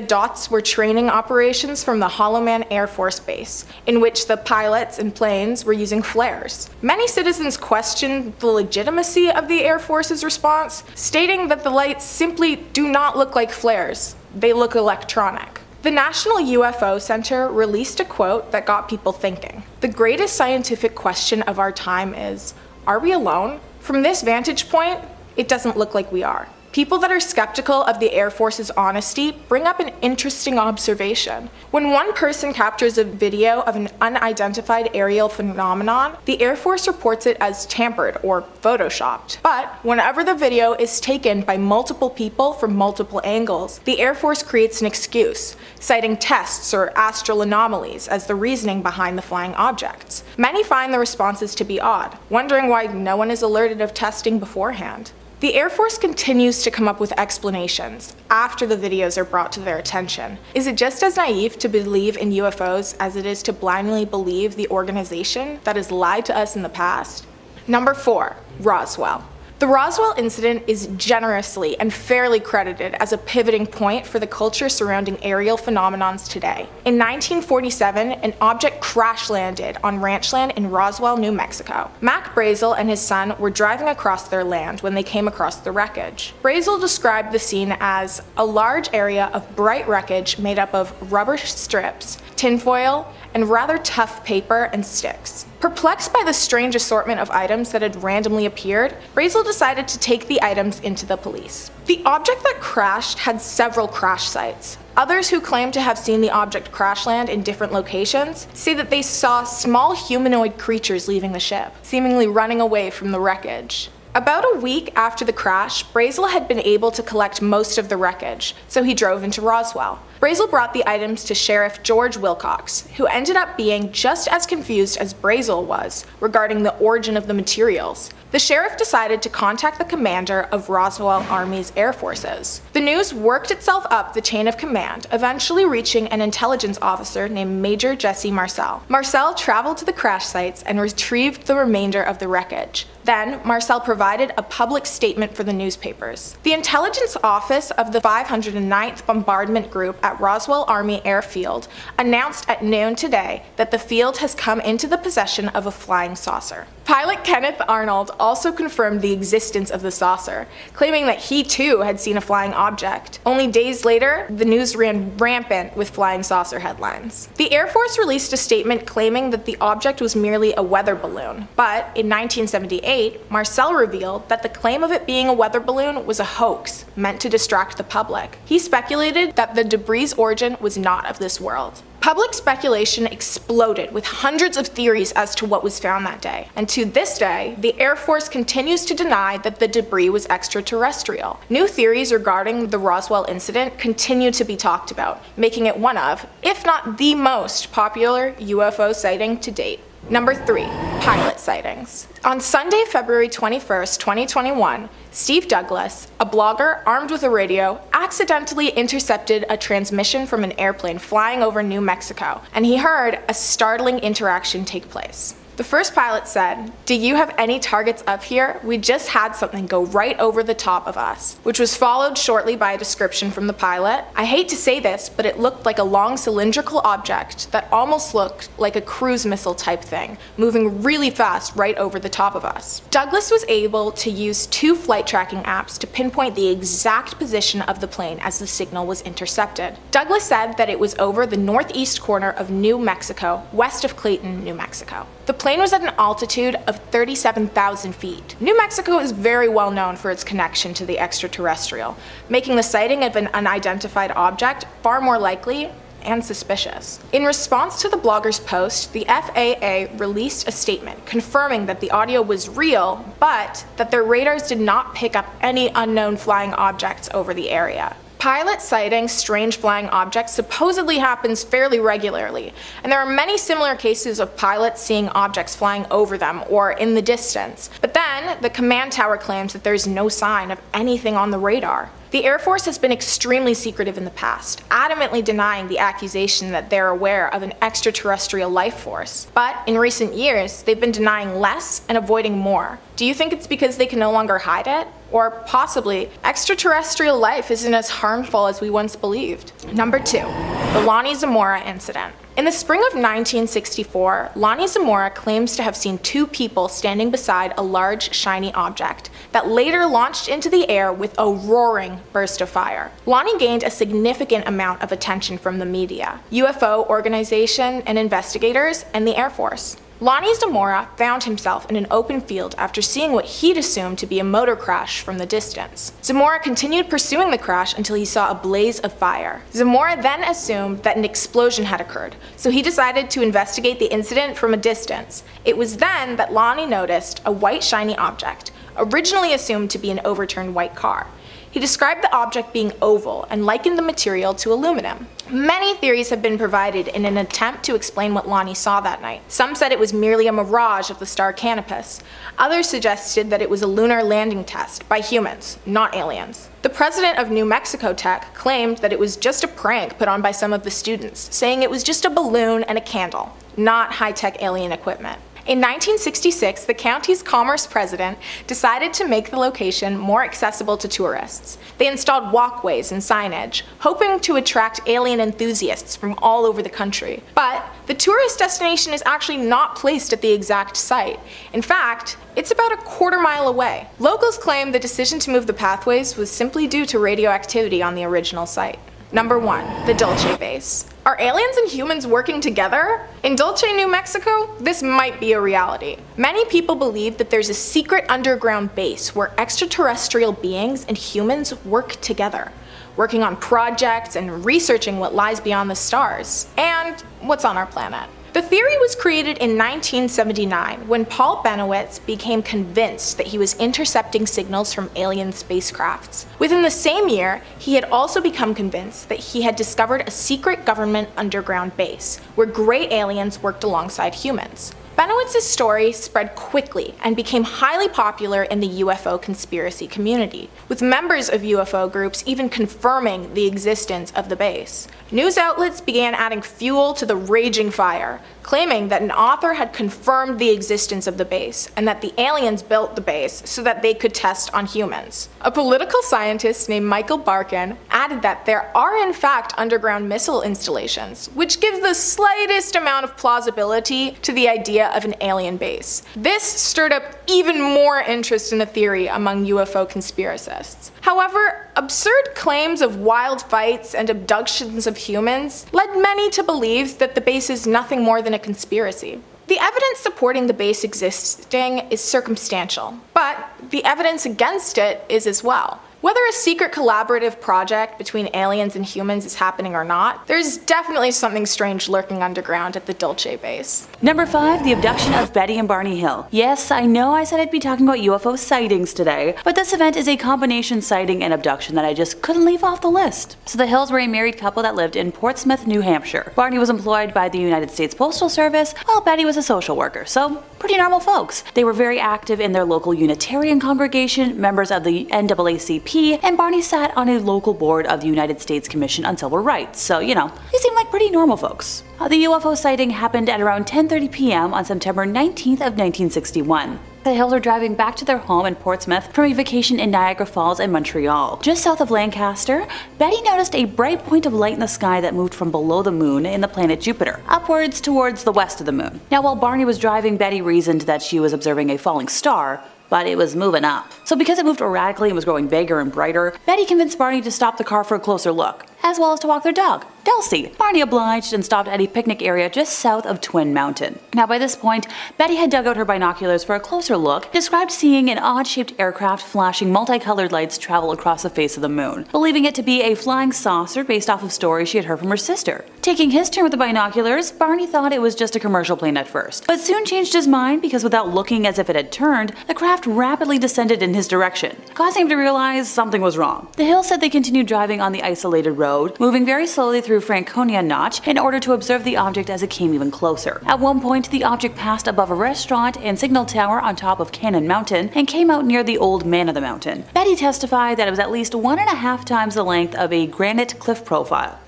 Speaker 3: dots were training operations from the Hollow Man Air Force Base, in which the pilots and planes were using flares. Many citizens questioned the legitimacy of the Air Force's response, stating that the lights simply do not look like flares, they look electronic. The National UFO Center released a quote that got people thinking. The greatest scientific question of our time is, are we alone? From this vantage point, it doesn't look like we are. People that are skeptical of the Air Force's honesty bring up an interesting observation. When one person captures a video of an unidentified aerial phenomenon, the Air Force reports it as tampered or photoshopped. But whenever the video is taken by multiple people from multiple angles, the Air Force creates an excuse, citing tests or astral anomalies as the reasoning behind the flying objects. Many find the responses to be odd, wondering why no one is alerted of testing beforehand. The Air Force continues to come up with explanations after the videos are brought to their attention. Is it just as naive to believe in UFOs as it is to blindly believe the organization that has lied to us in the past? Number 4, Roswell. The Roswell incident is generously and fairly credited as a pivoting point for the culture surrounding aerial phenomenons today. In 1947, an object crash-landed on ranch land in Roswell, New Mexico. Mac Brazel and his son were driving across their land when they came across the wreckage. Brazel described the scene as a large area of bright wreckage made up of rubber strips, tinfoil, and rather tough paper and sticks. Perplexed by the strange assortment of items that had randomly appeared, Brazel decided to take the items into the police. The object that crashed had several crash sites. Others who claimed to have seen the object crash land in different locations say that they saw small humanoid creatures leaving the ship, seemingly running away from the wreckage. About a week after the crash, Brazel had been able to collect most of the wreckage, so he drove into Roswell. Brazel brought the items to Sheriff George Wilcox, who ended up being just as confused as Brazel was regarding the origin of the materials. The sheriff decided to contact the commander of Roswell Army's Air Forces. The news worked itself up the chain of command, eventually reaching an intelligence officer named Major Jesse Marcel. Marcel traveled to the crash sites and retrieved the remainder of the wreckage. Then, Marcel provided a public statement for the newspapers. The intelligence office of the 509th Bombardment Group at Roswell Army Airfield announced at noon today that the field has come into the possession of a flying saucer. Pilot Kenneth Arnold also confirmed the existence of the saucer, claiming that he too had seen a flying object. Only days later, the news ran rampant with flying saucer headlines. The Air Force released a statement claiming that the object was merely a weather balloon, but in 1978, Marcel revealed that the claim of it being a weather balloon was a hoax meant to distract the public. He speculated that the debris' origin was not of this world. Public speculation exploded with hundreds of theories as to what was found that day, and to this day, the Air Force continues to deny that the debris was extraterrestrial. New theories regarding the Roswell incident continue to be talked about, making it one of, if not the most popular UFO sighting to date. Number 3. Pilot sightings. On Sunday, February 21st, 2021, Steve Douglas, a blogger armed with a radio, accidentally intercepted a transmission from an airplane flying over New Mexico, and he heard a startling interaction take place. The first pilot said, "Do you have any targets up here? We just had something go right over the top of us," which was followed shortly by a description from the pilot. "I hate to say this, but it looked like a long cylindrical object that almost looked like a cruise missile type thing, moving really fast right over the top of us." Douglas was able to use 2 flight tracking apps to pinpoint the exact position of the plane as the signal was intercepted. Douglas said that it was over the northeast corner of New Mexico, west of Clayton, New Mexico. The plane was at an altitude of 37,000 feet. New Mexico is very well known for its connection to the extraterrestrial, making the sighting of an unidentified object far more likely and suspicious. In response to the blogger's post, the FAA released a statement confirming that the audio was real, but that their radars did not pick up any unknown flying objects over the area. Pilot sighting strange flying objects supposedly happens fairly regularly, and there are many similar cases of pilots seeing objects flying over them or in the distance. But then, the command tower claims that there's no sign of anything on the radar. The Air Force has been extremely secretive in the past, adamantly denying the accusation that they're aware of an extraterrestrial life force. But in recent years, they've been denying less and avoiding more. Do you think it's because they can no longer hide it? Or possibly, extraterrestrial life isn't as harmful as we once believed? Number 2. The Lonnie Zamora incident. In the spring of 1964, Lonnie Zamora claims to have seen 2 people standing beside a large, shiny object that later launched into the air with a roaring burst of fire. Lonnie gained a significant amount of attention from the media, UFO organization and investigators, and the Air Force. Lonnie Zamora found himself in an open field after seeing what he'd assumed to be a motor crash from the distance. Zamora continued pursuing the crash until he saw a blaze of fire. Zamora then assumed that an explosion had occurred, so he decided to investigate the incident from a distance. It was then that Lonnie noticed a white shiny object, originally assumed to be an overturned white car. He described the object being oval and likened the material to aluminum. Many theories have been provided in an attempt to explain what Lonnie saw that night. Some said it was merely a mirage of the star Canopus. Others suggested that it was a lunar landing test by humans, not aliens. The president of New Mexico Tech claimed that it was just a prank put on by some of the students, saying it was just a balloon and a candle, not high-tech alien equipment. In 1966, the county's commerce president decided to make the location more accessible to tourists. They installed walkways and signage, hoping to attract alien enthusiasts from all over the country. But the tourist destination is actually not placed at the exact site. In fact, it's about a quarter-mile away. Locals claim the decision to move the pathways was simply due to radioactivity on the original site. Number 1. The Dulce Base. Are aliens and humans working together? In Dulce, New Mexico, this might be a reality. Many people believe that there's a secret underground base where extraterrestrial beings and humans work together, working on projects and researching what lies beyond the stars, and what's on our planet. The theory was created in 1979 when Paul Benowitz became convinced that he was intercepting signals from alien spacecrafts. Within the same year, he had also become convinced that he had discovered a secret government underground base where gray aliens worked alongside humans. Benowitz's story spread quickly and became highly popular in the UFO conspiracy community, with members of UFO groups even confirming the existence of the base. News outlets began adding fuel to the raging fire, claiming that an author had confirmed the existence of the base and that the aliens built the base so that they could test on humans. A political scientist named Michael Barkin added that there are in fact underground missile installations, which gives the slightest amount of plausibility to the idea of an alien base. This stirred up even more interest in the theory among UFO conspiracists. However, absurd claims of wild fights and abductions of humans led many to believe that the base is nothing more than a conspiracy. The evidence supporting the base existing is circumstantial, but the evidence against it is as well. Whether a secret collaborative project between aliens and humans is happening or not, there's definitely something strange lurking underground at the Dulce Base.
Speaker 1: Number 5. The abduction of Betty and Barney Hill. Yes, I know I said I'd be talking about UFO sightings today, but this event is a combination sighting and abduction that I just couldn't leave off the list. So the Hills were a married couple that lived in Portsmouth, New Hampshire. Barney was employed by the United States Postal Service, while Betty was a social worker, so pretty normal folks. They were very active in their local Unitarian congregation, members of the NAACP, and Barney sat on a local board of the United States Commission on Civil Rights, so they seem like pretty normal folks. The UFO sighting happened at around 10:30 p.m. on September 19th of 1961. The Hills were driving back to their home in Portsmouth from a vacation in Niagara Falls and Montreal. Just south of Lancaster, Betty noticed a bright point of light in the sky that moved from below the moon in the planet Jupiter, upwards towards the west of the moon. Now, while Barney was driving, Betty reasoned that she was observing a falling star, but it was moving up. So because it moved erratically and was growing bigger and brighter, Betty convinced Barney to stop the car for a closer look, as well as to walk their dog, Dulce. Barney obliged and stopped at a picnic area just south of Twin Mountain. Now by this point, Betty had dug out her binoculars for a closer look, described seeing an odd-shaped aircraft flashing multicolored lights travel across the face of the moon, believing it to be a flying saucer based off of stories she had heard from her sister. Taking his turn with the binoculars, Barney thought it was just a commercial plane at first, but soon changed his mind because without looking as if it had turned, the craft rapidly descended in his direction, causing him to realize something was wrong. The Hills said they continued driving on the isolated road, moving very slowly through Franconia Notch in order to observe the object as it came even closer. At one point, the object passed above a restaurant and signal tower on top of Cannon Mountain and came out near the old man of the mountain. Betty testified that it was at least 1.5 times the length of a granite cliff profile.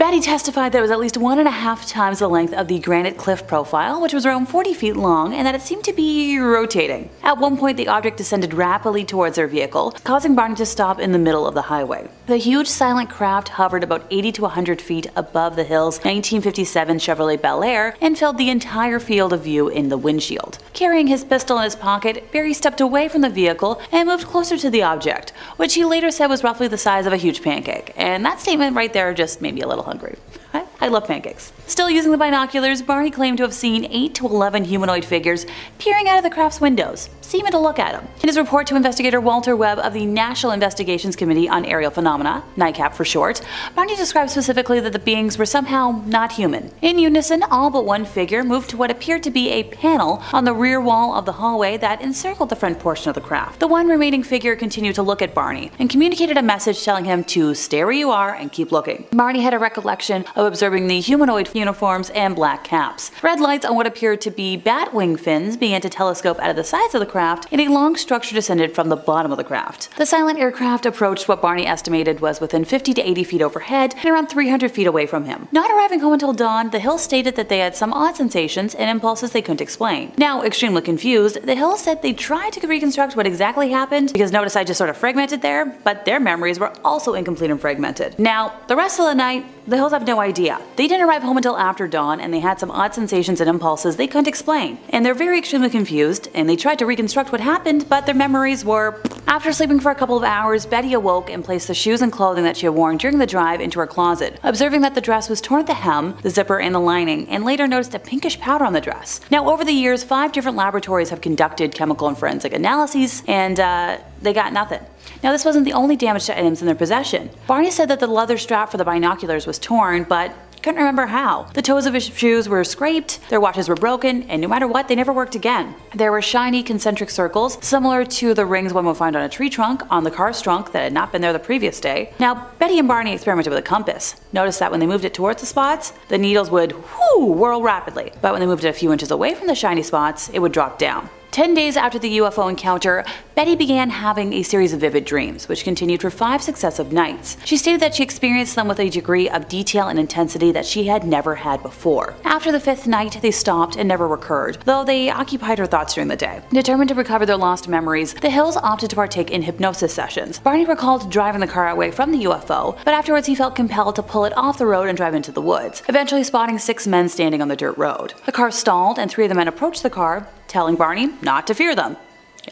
Speaker 1: Which was around 40 feet long, and that it seemed to be rotating. At one point, the object descended rapidly towards their vehicle, causing Barney to stop in the middle of the highway. The huge silent craft hovered about 80 to 100 feet above the Hills' 1957 Chevrolet Bel Air and filled the entire field of view in the windshield. Carrying his pistol in his pocket, Barry stepped away from the vehicle and moved closer to the object, which he later said was roughly the size of a huge pancake. And that statement right there just made me a little hungry. I love pancakes. Still using the binoculars, Barney claimed to have seen 8 to 11 humanoid figures peering out of the craft's windows, seeming to look at him. In his report to investigator Walter Webb of the National Investigations Committee on Aerial Phenomena, NICAP for short, Barney described specifically that the beings were somehow not human. In unison, all but one figure moved to what appeared to be a panel on the rear wall of the hallway that encircled the front portion of the craft. The one remaining figure continued to look at Barney and communicated a message telling him to stay where you are and keep looking. Barney had a recollection of observing the humanoid uniforms and black caps. Red lights on what appeared to be bat wing fins began to telescope out of the sides of the craft, and a long structure descended from the bottom of the craft. The silent aircraft approached what Barney estimated was within 50 to 80 feet overhead and around 300 feet away from him. Not arriving home until dawn, the Hills stated that they had some odd sensations and impulses they couldn't explain. Now, extremely confused, the Hills said they tried to reconstruct what exactly happened, because notice I just sort of fragmented there, but their memories were also incomplete and fragmented. Now, the rest of the night, The Hills have no idea. They didn't arrive home until after dawn, and they had some odd sensations and impulses they couldn't explain. And they're very extremely confused, and they tried to reconstruct what happened, but their memories were... After sleeping for a couple of hours, Betty awoke and placed the shoes and clothing that she had worn during the drive into her closet, observing that the dress was torn at the hem, the zipper, and the lining, and later noticed a pinkish powder on the dress. Now, over the years, 5 different laboratories have conducted chemical and forensic analyses, and they got nothing. Now, this wasn't the only damage to items in their possession. Barney said that the leather strap for the binoculars was torn, but couldn't remember how. The toes of his shoes were scraped, their watches were broken, and no matter what, they never worked again. There were shiny concentric circles, similar to the rings one would find on a tree trunk on the car's trunk that had not been there the previous day. Now, Betty and Barney experimented with a compass. Noticed that when they moved it towards the spots, the needles would whirl rapidly, but when they moved it a few inches away from the shiny spots, it would drop down. 10 days after the UFO encounter, Betty began having a series of vivid dreams, which continued for 5 successive nights. She stated that she experienced them with a degree of detail and intensity that she had never had before. After the 5th night, they stopped and never recurred, though they occupied her thoughts during the day. Determined to recover their lost memories, the Hills opted to partake in hypnosis sessions. Barney recalled driving the car away from the UFO, but afterwards he felt compelled to pull it off the road and drive into the woods, eventually spotting 6 men standing on the dirt road. The car stalled and 3 of the men approached the car, telling Barney not to fear them.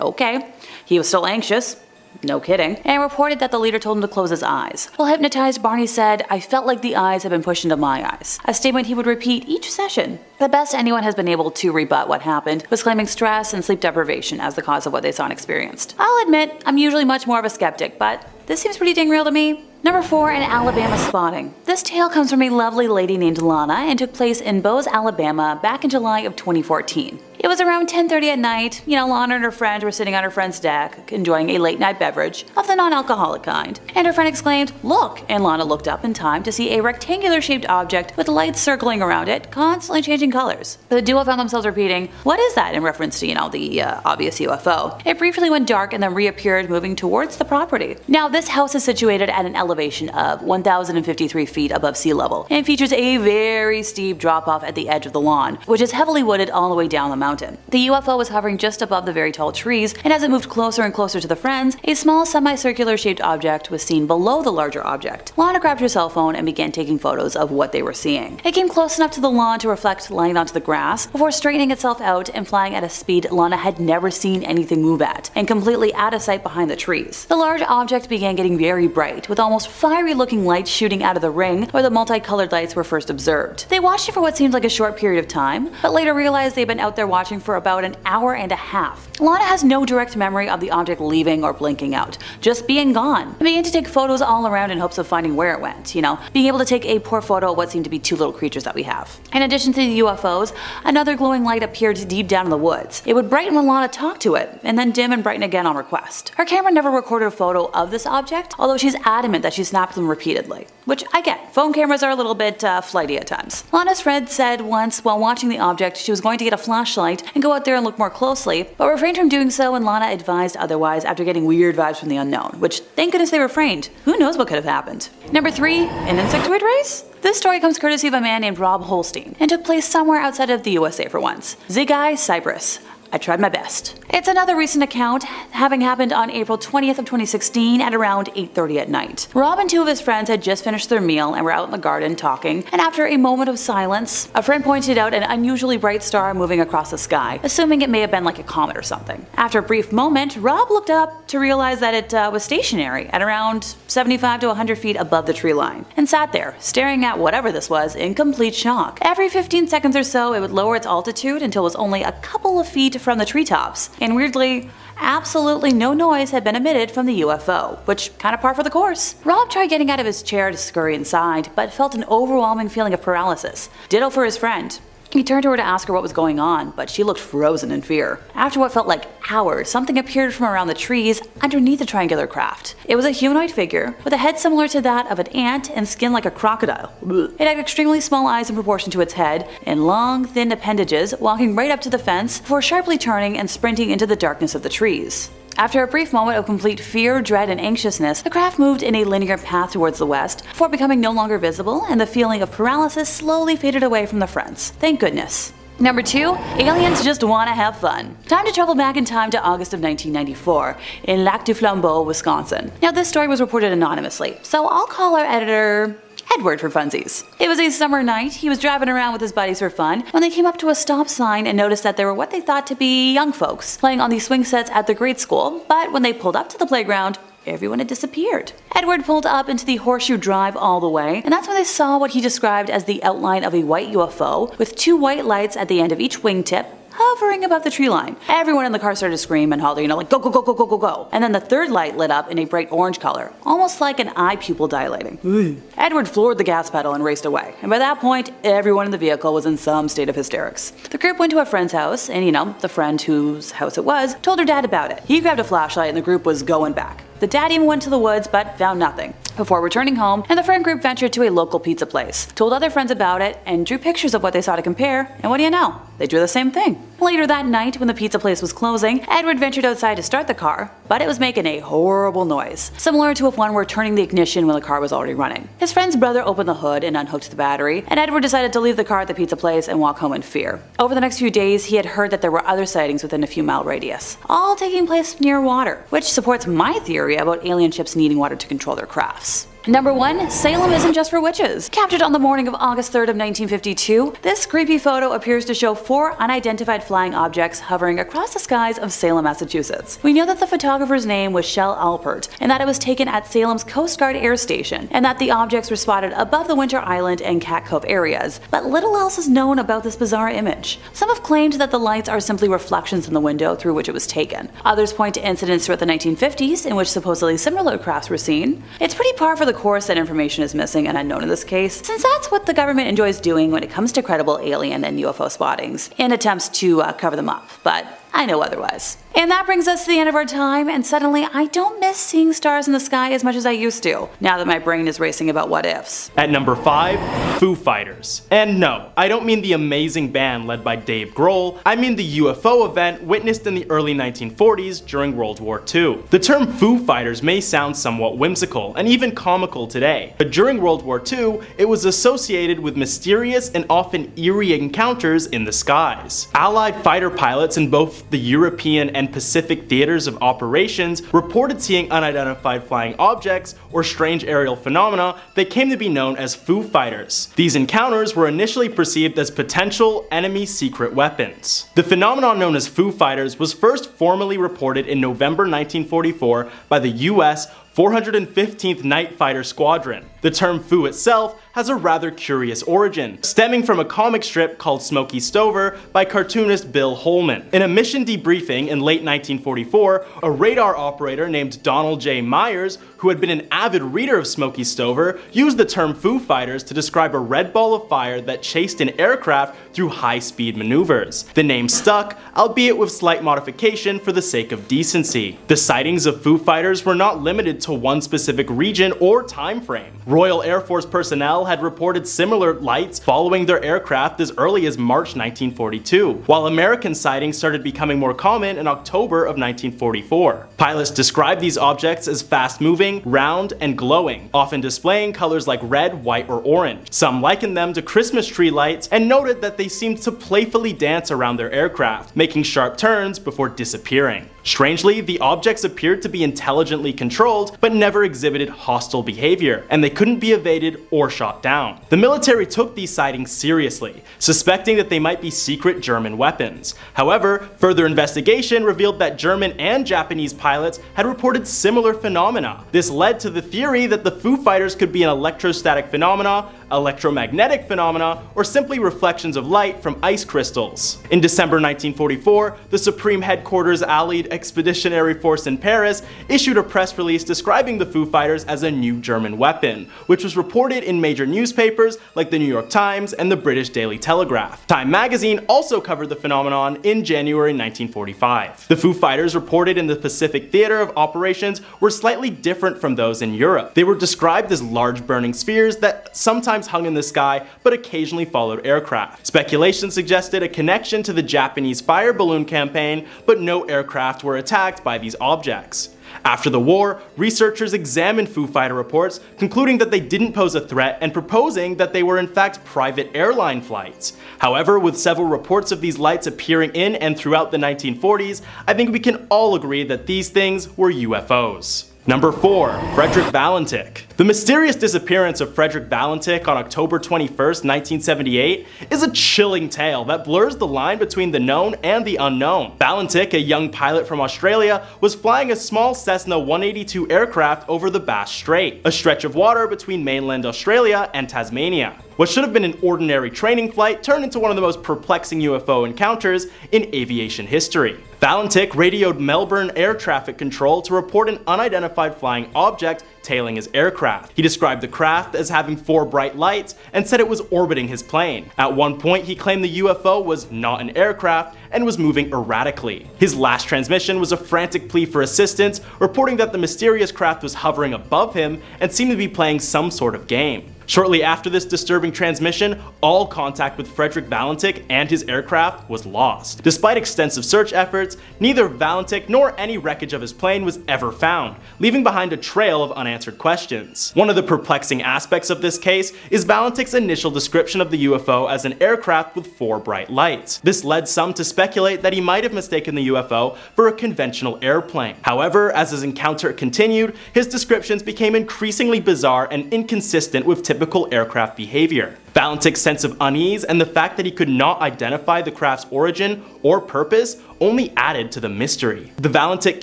Speaker 1: Okay. He was still anxious. No kidding. And reported that the leader told him to close his eyes. While hypnotized, Barney said, "I felt like the eyes had been pushed into my eyes," a statement he would repeat each session. The best anyone has been able to rebut what happened was claiming stress and sleep deprivation as the cause of what they saw and experienced. I'll admit, I'm usually much more of a skeptic, but this seems pretty dang real to me. Number 4, an Alabama spotting. This tale comes from a lovely lady named Lana and took place in Bose, Alabama back in July of 2014. It was around 10:30 at night. Lana and her friend were sitting on her friend's deck, enjoying a late night beverage of the non-alcoholic kind. And her friend exclaimed, "Look!" And Lana looked up in time to see a rectangular shaped object with lights circling around it, constantly changing colors. The duo found themselves repeating, "What is that?" in reference to, the obvious UFO. It briefly went dark and then reappeared, moving towards the property. Now, this house is situated at an elevation of 1,053 feet above sea level and features a very steep drop-off at the edge of the lawn, which is heavily wooded all the way down the mountain. The UFO was hovering just above the very tall trees, and as it moved closer and closer to the friends, a small semicircular shaped object was seen below the larger object. Lana grabbed her cell phone and began taking photos of what they were seeing. It came close enough to the lawn to reflect light onto the grass before straightening itself out and flying at a speed Lana had never seen anything move at, and completely out of sight behind the trees. The large object began getting very bright, with almost fiery looking lights shooting out of the ring where the multicolored lights were first observed. They watched it for what seemed like a short period of time, but later realized they'd been out there watching for about an hour and a half. Lana has no direct memory of the object leaving or blinking out, just being gone, and began to take photos all around in hopes of finding where it went, being able to take a poor photo of what seemed to be 2 little creatures that we have. In addition to the UFOs, another glowing light appeared deep down in the woods. It would brighten when Lana talked to it, and then dim and brighten again on request. Her camera never recorded a photo of this object, although she's adamant that she snapped them repeatedly. Which I get, phone cameras are a little bit flighty at times. Lana's friend said once while watching the object she was going to get a flashlight and go out there and look more closely, but refrained from doing so when Lana advised otherwise after getting weird vibes from the unknown, which thank goodness they refrained. Who knows what could have happened. Number 3, an insectoid race? This story comes courtesy of a man named Rob Holstein and took place somewhere outside of the USA for once. Zigai, Cyprus. I tried my best. It's another recent account, having happened on April 20th of 2016 at around 8:30 at night. Rob and 2 of his friends had just finished their meal and were out in the garden talking, and after a moment of silence, a friend pointed out an unusually bright star moving across the sky, assuming it may have been like a comet or something. After a brief moment, Rob looked up to realize that it was stationary at around 75 to 100 feet above the tree line, and sat there, staring at whatever this was in complete shock. Every 15 seconds or so, it would lower its altitude until it was only a couple of feet from the treetops, and weirdly, absolutely no noise had been emitted from the UFO, which kind of par for the course. Rob tried getting out of his chair to scurry inside, but felt an overwhelming feeling of paralysis. Ditto for his friend. He turned to her to ask her what was going on, but she looked frozen in fear. After what felt like hours, something appeared from around the trees underneath the triangular craft. It was a humanoid figure, with a head similar to that of an ant and skin like a crocodile. It had extremely small eyes in proportion to its head, and long, thin appendages, walking right up to the fence before sharply turning and sprinting into the darkness of the trees. After a brief moment of complete fear, dread, and anxiousness, the craft moved in a linear path towards the west, before becoming no longer visible, and the feeling of paralysis slowly faded away from the friends. Thank goodness. Number 2, aliens just wanna have fun. Time to travel back in time to August of 1994 in Lac du Flambeau, Wisconsin. Now, this story was reported anonymously, so I'll call our editor Edward for funsies. It was a summer night. He was driving around with his buddies for fun when they came up to a stop sign and noticed that there were what they thought to be young folks playing on the swing sets at the grade school, but when they pulled up to the playground, everyone had disappeared. Edward pulled up into the Horseshoe Drive all the way, and that's when they saw what he described as the outline of a white UFO with 2 white lights at the end of each wingtip, hovering above the tree line. Everyone in the car started to scream and holler, like, go, go, go, go, go, go, go. And then the third light lit up in a bright orange color, almost like an eye pupil dilating. Edward floored the gas pedal and raced away. And by that point, everyone in the vehicle was in some state of hysterics. The group went to a friend's house, and the friend whose house it was told her dad about it. He grabbed a flashlight and the group was going back. The dad even went to the woods but found nothing before returning home, and the friend group ventured to a local pizza place, told other friends about it, and drew pictures of what they saw to compare, and what do you know? They drew the same thing. Later that night, when the pizza place was closing, Edward ventured outside to start the car, but it was making a horrible noise, similar to if one were turning the ignition when the car was already running. His friend's brother opened the hood and unhooked the battery, and Edward decided to leave the car at the pizza place and walk home in fear. Over the next few days, he had heard that there were other sightings within a few mile radius, all taking place near water, which supports my theory about alien ships needing water to control their crafts. Number 1. Salem isn't just for witches. Captured on the morning of August 3rd of 1952, this creepy photo appears to show 4 unidentified flying objects hovering across the skies of Salem, Massachusetts. We know that the photographer's name was Shell Alpert, and that it was taken at Salem's Coast Guard Air Station, and that the objects were spotted above the Winter Island and Cat Cove areas, but little else is known about this bizarre image. Some have claimed that the lights are simply reflections in the window through which it was taken. Others point to incidents throughout the 1950s in which supposedly similar crafts were seen. It's pretty par for the course that information is missing and unknown in this case, since that's what the government enjoys doing when it comes to credible alien and UFO spottings, in attempts to cover them up, but I know otherwise. And that brings us to the end of our time, and suddenly I don't miss seeing stars in the sky as much as I used to, now that my brain is racing about what ifs.
Speaker 4: At number 5, Foo Fighters. And no, I don't mean the amazing band led by Dave Grohl, I mean the UFO event witnessed in the early 1940s during World War II. The term Foo Fighters may sound somewhat whimsical and even comical today, but during World War II, it was associated with mysterious and often eerie encounters in the skies. Allied fighter pilots in both the European and Pacific theaters of operations reported seeing unidentified flying objects or strange aerial phenomena that came to be known as Foo Fighters. These encounters were initially perceived as potential enemy secret weapons. The phenomenon known as Foo Fighters was first formally reported in November 1944 by the US 415th Night Fighter Squadron. The term Foo itself has a rather curious origin, stemming from a comic strip called Smokey Stover by cartoonist Bill Holman. In a mission debriefing in late 1944, a radar operator named Donald J. Myers, who had been an avid reader of Smokey Stover, used the term Foo Fighters to describe a red ball of fire that chased an aircraft through high-speed maneuvers. The name stuck, albeit with slight modification for the sake of decency. The sightings of Foo Fighters were not limited to one specific region or time frame. Royal Air Force personnel had reported similar lights following their aircraft as early as March 1942, while American sightings started becoming more common in October of 1944. Pilots described these objects as fast-moving, round, and glowing, often displaying colors like red, white, or orange. Some likened them to Christmas tree lights and noted that they seemed to playfully dance around their aircraft, making sharp turns before disappearing. Strangely, the objects appeared to be intelligently controlled, but never exhibited hostile behavior, and they couldn't be evaded or shot down. The military took these sightings seriously, suspecting that they might be secret German weapons. However, further investigation revealed that German and Japanese pilots had reported similar phenomena. This led to the theory that the Foo Fighters could be an electrostatic phenomena, electromagnetic phenomena, or simply reflections of light from ice crystals. In December 1944, the Supreme Headquarters Allied Expeditionary Force in Paris issued a press release describing the Foo Fighters as a new German weapon, which was reported in major newspapers like the New York Times and the British Daily Telegraph. Time magazine also covered the phenomenon in January 1945. The Foo Fighters reported in the Pacific theater of operations were slightly different from those in Europe. They were described as large burning spheres that sometimes hung in the sky but occasionally followed aircraft. Speculation suggested a connection to the Japanese fire balloon campaign, but no aircraft were attacked by these objects. After the war, researchers examined Foo Fighter reports, concluding that they didn't pose a threat and proposing that they were in fact private airline flights. However, with several reports of these lights appearing in and throughout the 1940s, I think we can all agree that these things were UFOs. Number 4. Frederick Valentic. The mysterious disappearance of Frederick Valentic on October 21st, 1978 is a chilling tale that blurs the line between the known and the unknown. Valentic, a young pilot from Australia, was flying a small Cessna 182 aircraft over the Bass Strait, a stretch of water between mainland Australia and Tasmania. What should have been an ordinary training flight turned into one of the most perplexing UFO encounters in aviation history. Valentic radioed Melbourne Air Traffic Control to report an unidentified flying object tailing his aircraft. He described the craft as having 4 bright lights and said it was orbiting his plane. At one point, he claimed the UFO was not an aircraft and was moving erratically. His last transmission was a frantic plea for assistance, reporting that the mysterious craft was hovering above him and seemed to be playing some sort of game. Shortly after this disturbing transmission, all contact with Frederick Valentic and his aircraft was lost. Despite extensive search efforts, neither Valentic nor any wreckage of his plane was ever found, leaving behind a trail of unanswered questions. One of the perplexing aspects of this case is Valentic's initial description of the UFO as an aircraft with 4 bright lights. This led some to speculate that he might have mistaken the UFO for a conventional airplane. However, as his encounter continued, his descriptions became increasingly bizarre and inconsistent with typical aircraft behavior. Valentic's sense of unease and the fact that he could not identify the craft's origin or purpose only added to the mystery. The Valentic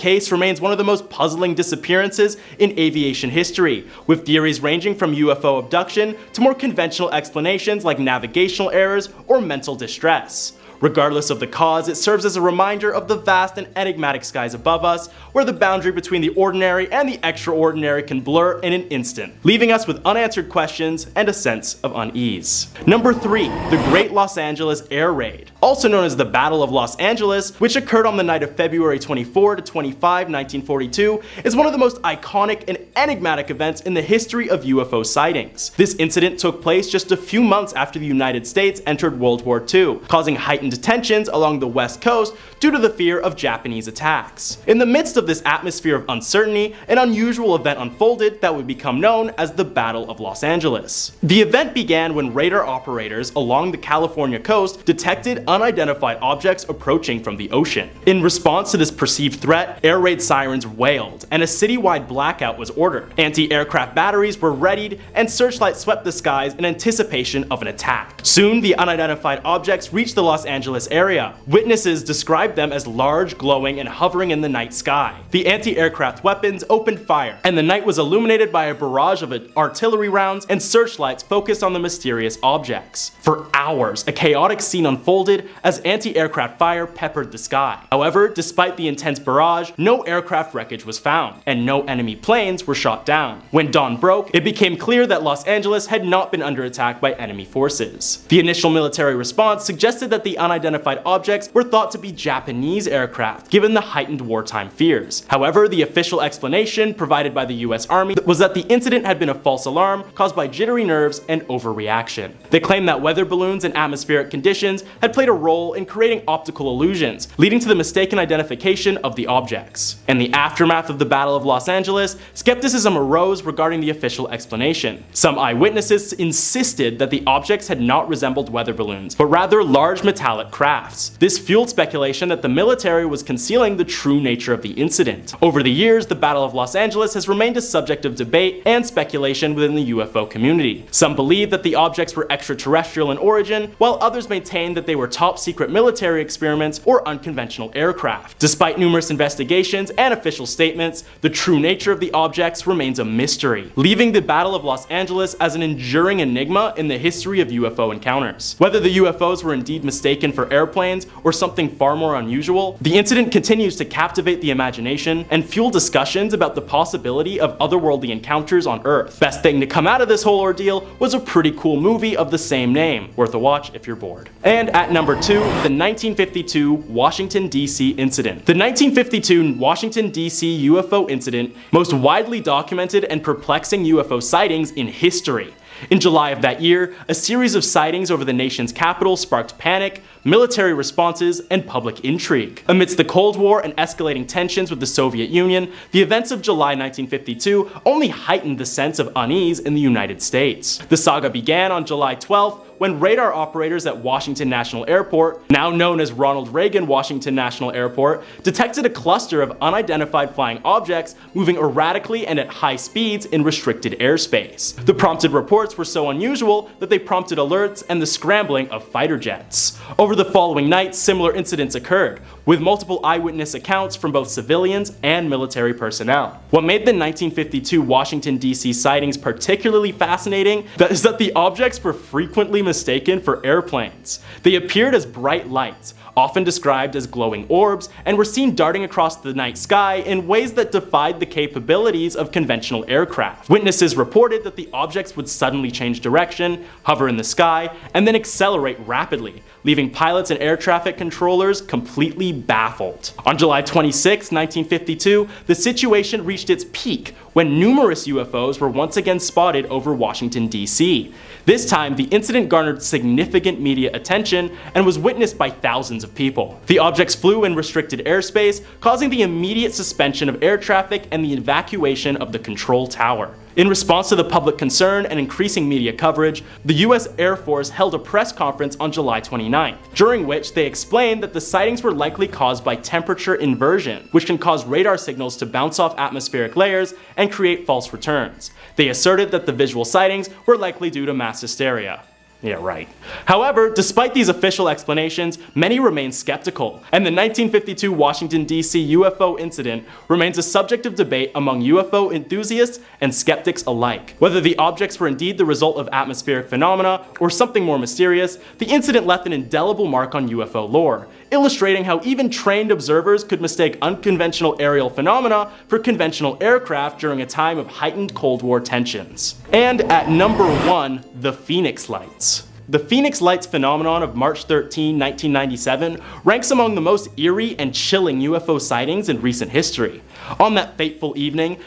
Speaker 4: case remains one of the most puzzling disappearances in aviation history, with theories ranging from UFO abduction to more conventional explanations like navigational errors or mental distress. Regardless of the cause, it serves as a reminder of the vast and enigmatic skies above us, where the boundary between the ordinary and the extraordinary can blur in an instant, leaving us with unanswered questions and a sense of unease. Number 3. The Great Los Angeles Air Raid. Also known as the Battle of Los Angeles, which occurred on the night of February 24 to 25, 1942, is one of the most iconic and enigmatic events in the history of UFO sightings. This incident took place just a few months after the United States entered World War II, causing heightened tensions along the West Coast due to the fear of Japanese attacks. In the midst of this atmosphere of uncertainty, an unusual event unfolded that would become known as the Battle of Los Angeles. The event began when radar operators along the California coast detected unidentified objects approaching from the ocean. In response to this perceived threat, air raid sirens wailed, and a citywide blackout was ordered. Anti-aircraft batteries were readied, and searchlights swept the skies in anticipation of an attack. Soon, the unidentified objects reached the Los Angeles area. Witnesses described them as large, glowing, and hovering in the night sky. The anti-aircraft weapons opened fire, and the night was illuminated by a barrage of artillery rounds and searchlights focused on the mysterious objects. For hours, a chaotic scene unfolded as anti-aircraft fire peppered the sky. However, despite the intense barrage, no aircraft wreckage was found, and no enemy planes were shot down. When dawn broke, it became clear that Los Angeles had not been under attack by enemy forces. The initial military response suggested that the unidentified objects were thought to be Japanese aircraft, given the heightened wartime fears. However, the official explanation provided by the US Army was that the incident had been a false alarm caused by jittery nerves and overreaction. They claimed that weather balloons and atmospheric conditions had played a role in creating optical illusions, leading to the mistaken identification of the objects. In the aftermath of the Battle of Los Angeles, skepticism arose regarding the official explanation. Some eyewitnesses insisted that the objects had not resembled weather balloons, but rather large metallic crafts. This fueled speculation that the military was concealing the true nature of the incident. Over the years, the Battle of Los Angeles has remained a subject of debate and speculation within the UFO community. Some believe that the objects were extraterrestrial in origin, while others maintain that they were top-secret military experiments or unconventional aircraft. Despite numerous investigations and official statements, the true nature of the objects remains a mystery, leaving the Battle of Los Angeles as an enduring enigma in the history of UFO encounters. Whether the UFOs were indeed mistaken for airplanes or something far more unusual, the incident continues to captivate the imagination and fuel discussions about the possibility of otherworldly encounters on Earth. Best thing to come out of this whole ordeal was a pretty cool movie of the same name, worth a watch if you're bored. And at number 2, the 1952 Washington, D.C. incident. The 1952 Washington, D.C. UFO incident, most widely documented and perplexing UFO sightings in history. In July of that year, a series of sightings over the nation's capital sparked panic, military responses, and public intrigue. Amidst the Cold War and escalating tensions with the Soviet Union, the events of July 1952 only heightened the sense of unease in the United States. The saga began on July 12th, when radar operators at Washington National Airport, now known as Ronald Reagan Washington National Airport, detected a cluster of unidentified flying objects moving erratically and at high speeds in restricted airspace. The prompted reports were so unusual that they prompted alerts and the scrambling of fighter jets. Over the following night, similar incidents occurred, with multiple eyewitness accounts from both civilians and military personnel. What made the 1952 Washington, D.C. sightings particularly fascinating is that the objects were frequently mistaken for airplanes. They appeared as bright lights, often described as glowing orbs, and were seen darting across the night sky in ways that defied the capabilities of conventional aircraft. Witnesses reported that the objects would suddenly change direction, hover in the sky, and then accelerate rapidly, leaving pilots and air traffic controllers completely baffled. On July 26, 1952, the situation reached its peak when numerous UFOs were once again spotted over Washington, D.C. This time, the incident garnered significant media attention and was witnessed by thousands of people. The objects flew in restricted airspace, causing the immediate suspension of air traffic and the evacuation of the control tower. In response to the public concern and increasing media coverage, the US Air Force held a press conference on July 29th, during which they explained that the sightings were likely caused by temperature inversion, which can cause radar signals to bounce off atmospheric layers and create false returns. They asserted that the visual sightings were likely due to mass hysteria. Yeah, right. However, despite these official explanations, many remain skeptical, and the 1952 Washington, D.C. UFO incident remains a subject of debate among UFO enthusiasts and skeptics alike. Whether the objects were indeed the result of atmospheric phenomena or something more mysterious, the incident left an indelible mark on UFO lore, illustrating how even trained observers could mistake unconventional aerial phenomena for conventional aircraft during a time of heightened Cold War tensions. And at number 1, the Phoenix Lights. The Phoenix Lights phenomenon of March 13, 1997 ranks among the most eerie and chilling UFO sightings in recent history. On that fateful evening,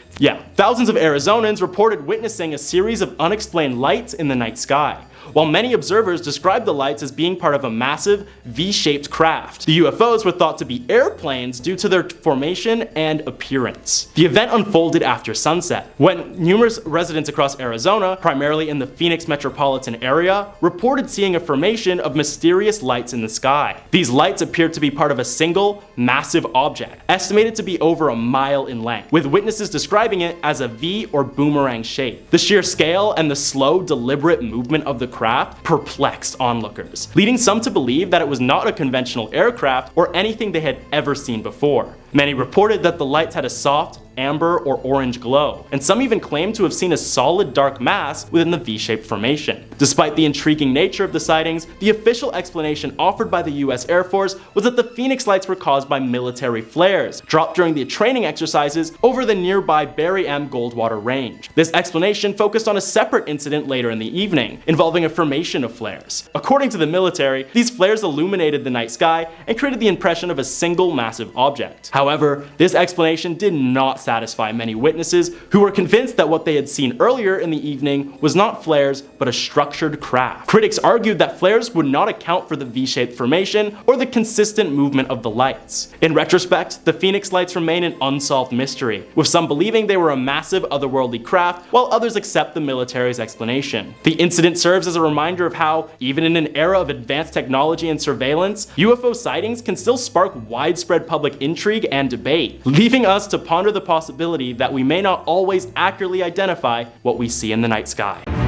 Speaker 4: thousands of Arizonans reported witnessing a series of unexplained lights in the night sky, while many observers described the lights as being part of a massive V-shaped craft. The UFOs were thought to be airplanes due to their formation and appearance. The event unfolded after sunset, when numerous residents across Arizona, primarily in the Phoenix metropolitan area, reported seeing a formation of mysterious lights in the sky. These lights appeared to be part of a single, massive object, estimated to be over a mile in length, with witnesses describing it as a V or boomerang shape. The sheer scale and the slow, deliberate movement of the craft perplexed onlookers, leading some to believe that it was not a conventional aircraft or anything they had ever seen before. Many reported that the lights had a soft, amber, or orange glow, and some even claimed to have seen a solid dark mass within the V-shaped formation. Despite the intriguing nature of the sightings, the official explanation offered by the US Air Force was that the Phoenix Lights were caused by military flares, dropped during the training exercises over the nearby Barry M. Goldwater Range. This explanation focused on a separate incident later in the evening, involving a formation of flares. According to the military, these flares illuminated the night sky and created the impression of a single massive object. However, this explanation did not satisfy many witnesses who were convinced that what they had seen earlier in the evening was not flares but a structured craft. Critics argued that flares would not account for the V-shaped formation or the consistent movement of the lights. In retrospect, the Phoenix Lights remain an unsolved mystery, with some believing they were a massive otherworldly craft while others accept the military's explanation. The incident serves as a reminder of how, even in an era of advanced technology and surveillance, UFO sightings can still spark widespread public intrigue and debate, leaving us to ponder the possibility that we may not always accurately identify what we see in the night sky.